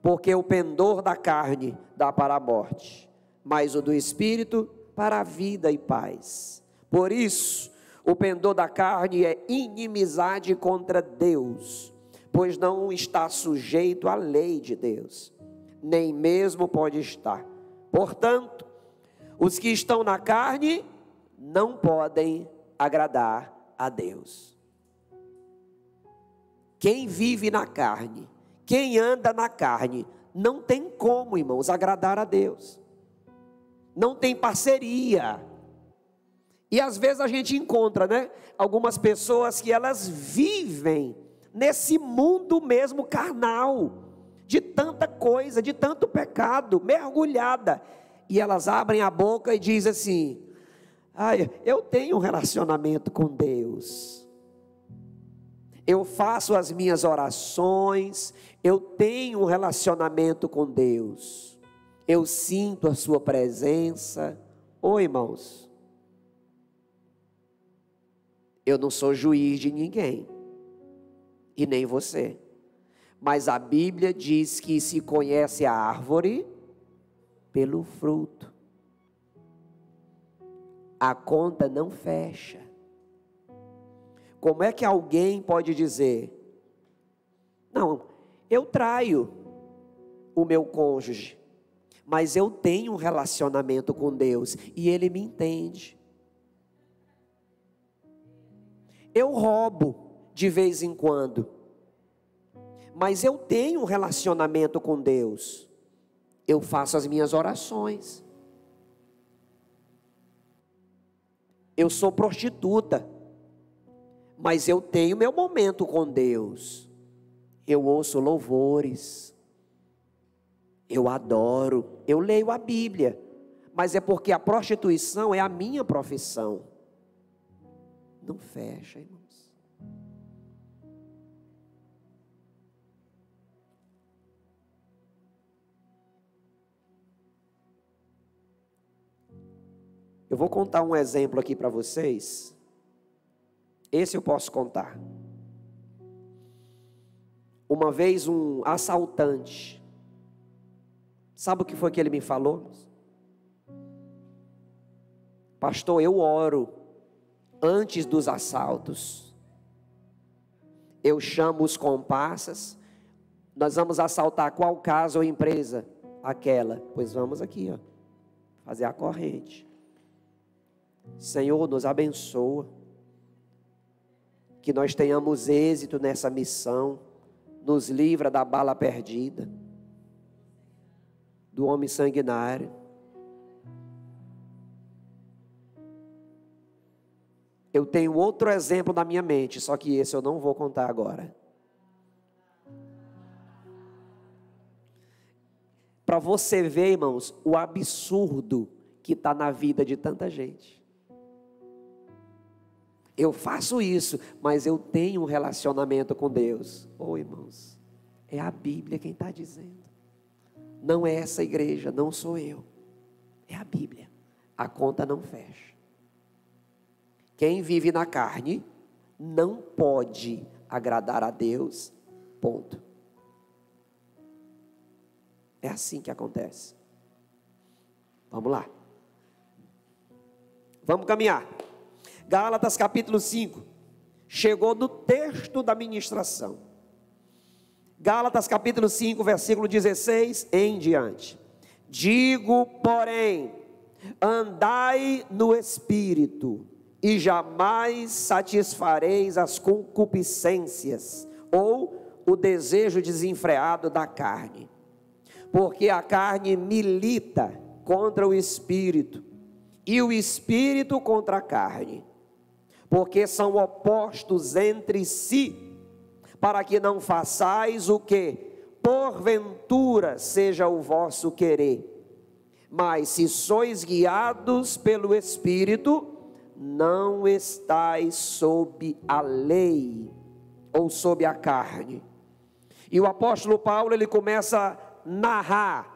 S1: Porque o pendor da carne dá para a morte, mas o do Espírito para a vida e paz. Por isso, o pendor da carne é inimizade contra Deus, pois não está sujeito à lei de Deus, nem mesmo pode estar. Portanto, os que estão na carne não podem agradar a Deus. Quem vive na carne, quem anda na carne, não tem como, irmãos, agradar a Deus. Não tem parceria. E às vezes a gente encontra, né, algumas pessoas que elas vivem nesse mundo mesmo carnal, de tanta coisa, de tanto pecado, mergulhada. E elas abrem a boca e dizem assim: eu tenho um relacionamento com Deus, eu faço as minhas orações, eu tenho um relacionamento com Deus, eu sinto a sua presença. Irmãos, eu não sou juiz de ninguém, e nem você, mas a Bíblia diz que se conhece a árvore pelo fruto. A conta não fecha. Como é que alguém pode dizer: não, eu traio o meu cônjuge, mas eu tenho um relacionamento com Deus e Ele me entende. Eu roubo de vez em quando, mas eu tenho um relacionamento com Deus. Eu faço as minhas orações. Eu sou prostituta, mas eu tenho meu momento com Deus. Eu ouço louvores, eu adoro, eu leio a Bíblia, mas é porque a prostituição é a minha profissão. Não fecha, irmãos. Eu vou contar um exemplo aqui para vocês. Esse eu posso contar. Uma vez um assaltante, sabe o que foi que ele me falou? Pastor, eu oro antes dos assaltos. Eu chamo os comparsas. Nós vamos assaltar qual casa ou empresa? Aquela. Pois vamos aqui, ó, fazer a corrente. Senhor, nos abençoa, que nós tenhamos êxito nessa missão, nos livra da bala perdida, do homem sanguinário. Eu tenho outro exemplo na minha mente, só que esse eu não vou contar agora. Para você ver, irmãos, o absurdo que está na vida de tanta gente. Eu faço isso, mas eu tenho um relacionamento com Deus. Irmãos, é a Bíblia quem está dizendo. Não é essa igreja, não sou eu. É a Bíblia. A conta não fecha. Quem vive na carne não pode agradar a Deus, ponto. É assim que acontece. Vamos lá. Vamos caminhar. Gálatas capítulo 5. Chegou no texto da ministração. Gálatas capítulo 5, versículo 16 em diante. Digo, porém, andai no Espírito, e jamais satisfareis as concupiscências, ou o desejo desenfreado da carne. Porque a carne milita contra o Espírito, e o Espírito contra a carne, porque são opostos entre si, para que não façais o que, porventura, seja o vosso querer. Mas se sois guiados pelo Espírito, não estais sob a lei, ou sob a carne. E o apóstolo Paulo, ele começa a narrar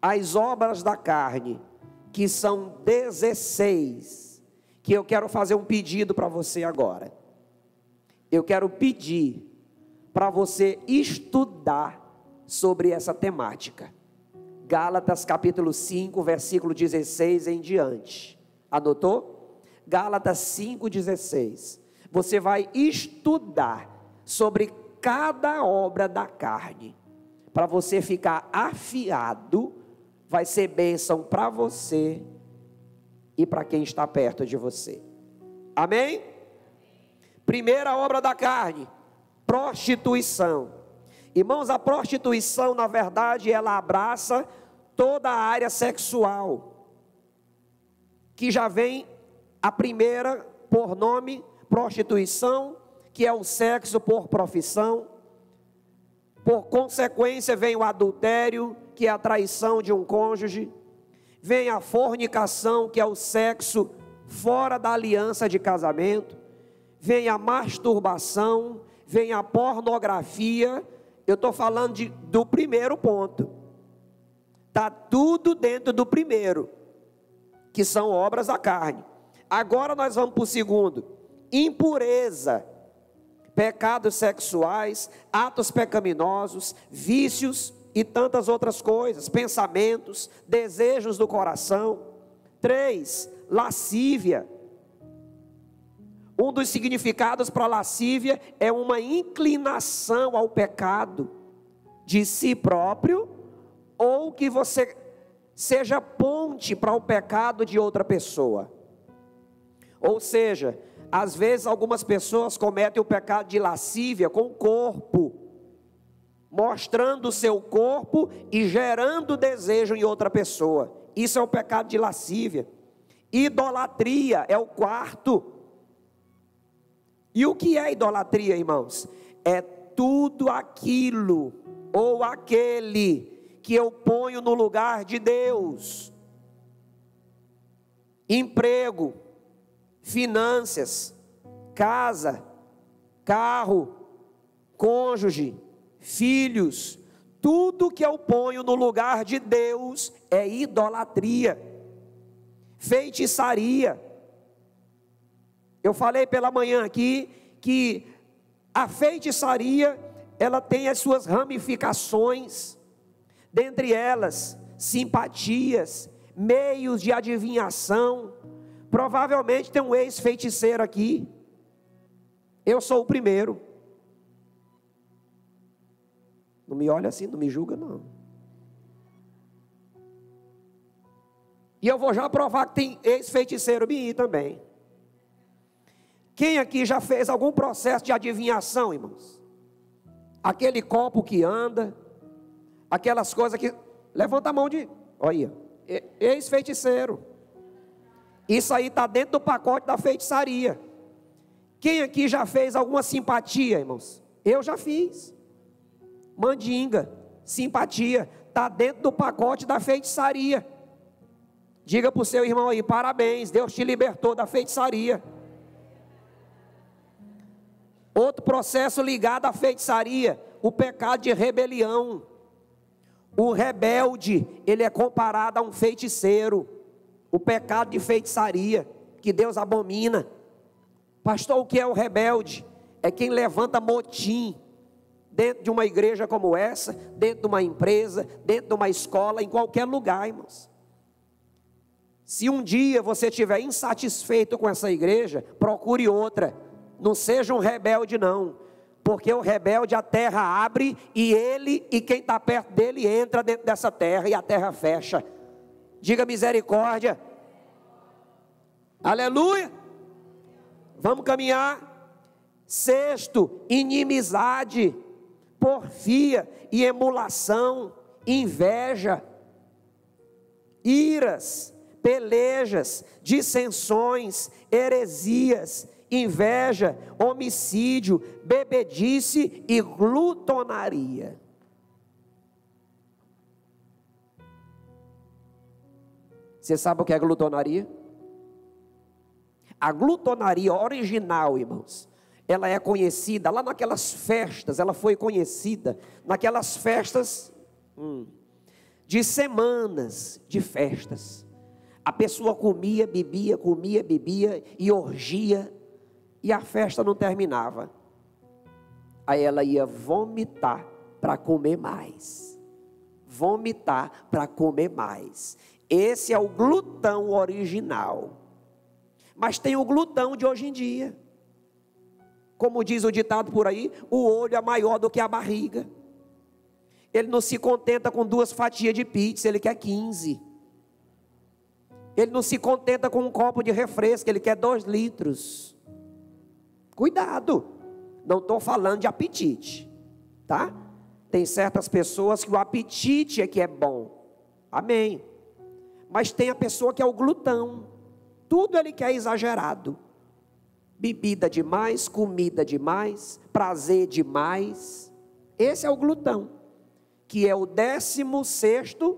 S1: as obras da carne, que são 16, que eu quero fazer um pedido para você agora. Eu quero pedir para você estudar sobre essa temática. Gálatas capítulo 5, versículo 16 em diante. Anotou? Gálatas 5,16. Você vai estudar sobre cada obra da carne, para você ficar afiado. Vai ser bênção para você e para quem está perto de você. Amém? Primeira obra da carne, prostituição. Irmãos, a prostituição, na verdade, ela abraça toda a área sexual, que já vem a primeira por nome, prostituição, que é o sexo por profissão. Por consequência vem o adultério, que é a traição de um cônjuge. Vem a fornicação, que é o sexo fora da aliança de casamento. Vem a masturbação, vem a pornografia. Eu estou falando do primeiro ponto. Está tudo dentro do primeiro, que são obras da carne. Agora nós vamos para o segundo. Impureza, pecados sexuais, atos pecaminosos, vícios e tantas outras coisas, pensamentos, desejos do coração. 3, lascívia. Um dos significados para lascívia é uma inclinação ao pecado de si próprio, ou que você seja ponte para o pecado de outra pessoa. Ou seja, às vezes algumas pessoas cometem o pecado de lascívia com o corpo, mostrando o seu corpo e gerando desejo em outra pessoa. Isso é o pecado de lascívia. Idolatria é o quarto. E o que é idolatria, irmãos? É tudo aquilo ou aquele que eu ponho no lugar de Deus. Emprego, finanças, casa, carro, cônjuge, filhos, tudo que eu ponho no lugar de Deus é idolatria. Feitiçaria. Eu falei pela manhã aqui que a feitiçaria, ela tem as suas ramificações, dentre elas, simpatias, meios de adivinhação. Provavelmente tem um ex-feiticeiro aqui. Eu sou o primeiro. Não me olha assim, não me julga não. E eu vou já provar que tem ex-feiticeiro em também. Quem aqui já fez algum processo de adivinhação, irmãos? Aquele copo que anda, aquelas coisas que... Levanta a mão de... Olha, ex-feiticeiro. Isso aí está dentro do pacote da feitiçaria. Quem aqui já fez alguma simpatia, irmãos? Eu já fiz. Mandinga, simpatia, está dentro do pacote da feitiçaria. Diga para o seu irmão aí, parabéns, Deus te libertou da feitiçaria. Outro processo ligado à feitiçaria, o pecado de rebelião. O rebelde, ele é comparado a um feiticeiro, o pecado de feitiçaria, que Deus abomina. Pastor, o que é o rebelde? É quem levanta motim, dentro de uma igreja como essa, dentro de uma empresa, dentro de uma escola, em qualquer lugar, irmãos. Se um dia você estiver insatisfeito com essa igreja, procure outra. Não seja um rebelde não, porque o rebelde, a terra abre e ele e quem está perto dele entra dentro dessa terra e a terra fecha. Diga misericórdia. Aleluia. Vamos caminhar. Sexto, inimizade, porfia e emulação, inveja, iras, pelejas, dissensões, heresias, inveja, homicídio, bebedice e glutonaria. Você sabe o que é glutonaria? A glutonaria original, irmãos, ela é conhecida lá naquelas festas, ela foi conhecida naquelas festas de semanas de festas. A pessoa comia, bebia e orgia, e a festa não terminava. Aí ela ia vomitar para comer mais. Vomitar para comer mais. Esse é o glutão original. Mas tem o glutão de hoje em dia. Como diz o ditado por aí, o olho é maior do que a barriga. Ele não se contenta com 2 fatias de pizza, ele quer 15. Ele não se contenta com um copo de refresco, ele quer 2 litros. Cuidado, não estou falando de apetite, tá? Tem certas pessoas que o apetite é que é bom, amém. Mas tem a pessoa que é o glutão, tudo ele quer exagerado. Bebida demais, comida demais, prazer demais. Esse é o glutão, que é o 16º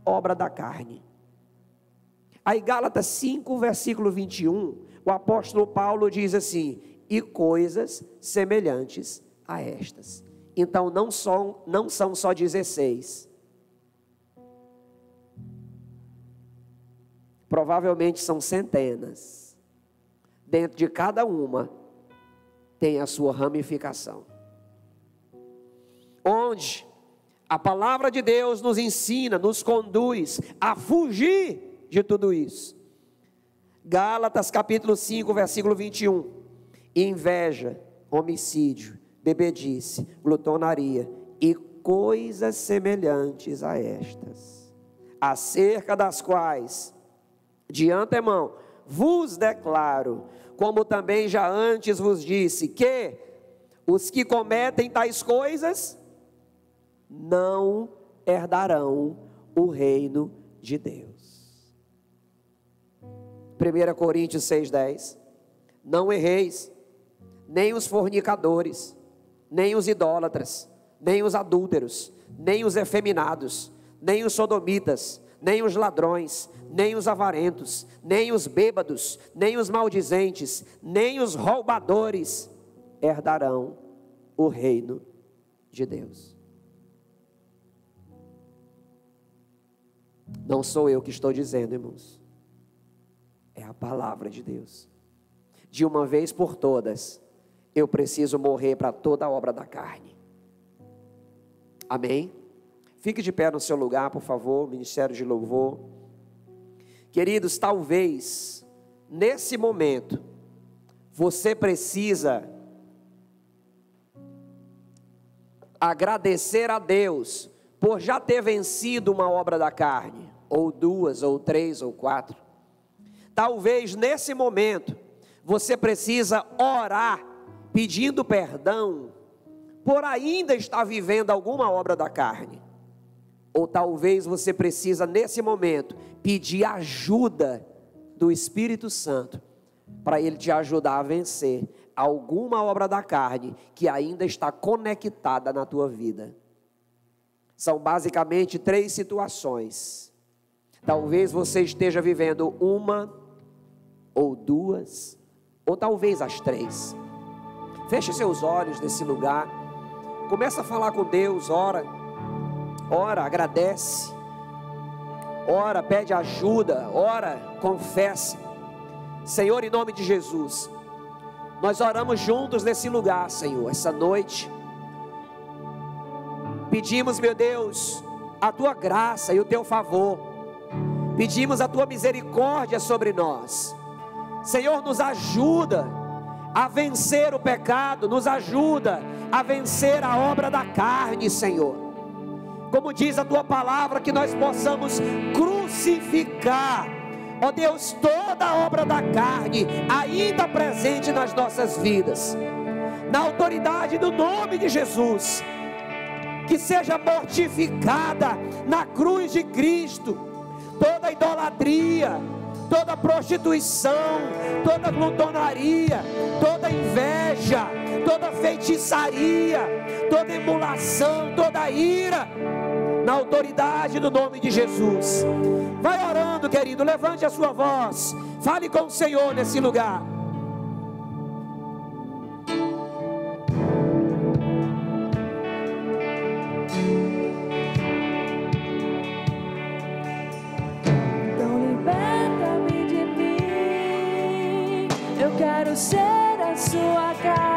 S1: obra da carne. Aí Gálatas 5, versículo 21, o apóstolo Paulo diz assim: e coisas semelhantes a estas. Então não são só 16. Provavelmente são centenas. Dentro de cada uma tem a sua ramificação. Onde a palavra de Deus nos ensina, nos conduz a fugir de tudo isso. Gálatas capítulo 5, versículo 21. Inveja, homicídio, bebedice, glutonaria e coisas semelhantes a estas, acerca das quais, de antemão, vos declaro, como também já antes vos disse, que os que cometem tais coisas não herdarão o reino de Deus. 1 Coríntios 6,10. Não erreis, nem os fornicadores, nem os idólatras, nem os adúlteros, nem os efeminados, nem os sodomitas, nem os ladrões, nem os avarentos, nem os bêbados, nem os maldizentes, nem os roubadores herdarão o reino de Deus. Não sou eu que estou dizendo, irmãos. É a palavra de Deus. De uma vez por todas, eu preciso morrer para toda a obra da carne. Amém? Fique de pé no seu lugar, por favor, ministério de louvor. Queridos, talvez, nesse momento, você precisa agradecer a Deus, por já ter vencido uma obra da carne, ou 2, ou 3, ou 4. Talvez nesse momento, você precisa orar, pedindo perdão, por ainda estar vivendo alguma obra da carne. Ou talvez você precisa nesse momento, pedir ajuda do Espírito Santo, para Ele te ajudar a vencer alguma obra da carne, que ainda está conectada na tua vida. São basicamente 3 situações. Talvez você esteja vivendo uma, ou 2, ou talvez as 3. Feche seus olhos nesse lugar. Começa a falar com Deus, ora. Ora, agradece. Ora, pede ajuda. Ora, confessa. Senhor, em nome de Jesus, nós oramos juntos nesse lugar, Senhor, essa noite. Pedimos, meu Deus, a Tua graça e o Teu favor. Pedimos a Tua misericórdia sobre nós. Senhor, nos ajuda a vencer o pecado. Nos ajuda a vencer a obra da carne, Senhor. Como diz a Tua palavra, que nós possamos crucificar, ó Deus, toda a obra da carne ainda presente nas nossas vidas. Na autoridade do nome de Jesus, que seja mortificada na cruz de Cristo toda idolatria, toda prostituição, toda glutonaria, toda inveja, toda feitiçaria, toda emulação, toda ira, na autoridade do nome de Jesus. Vai orando, querido, levante a sua voz, fale com o Senhor nesse lugar.
S2: Quero ser a sua casa.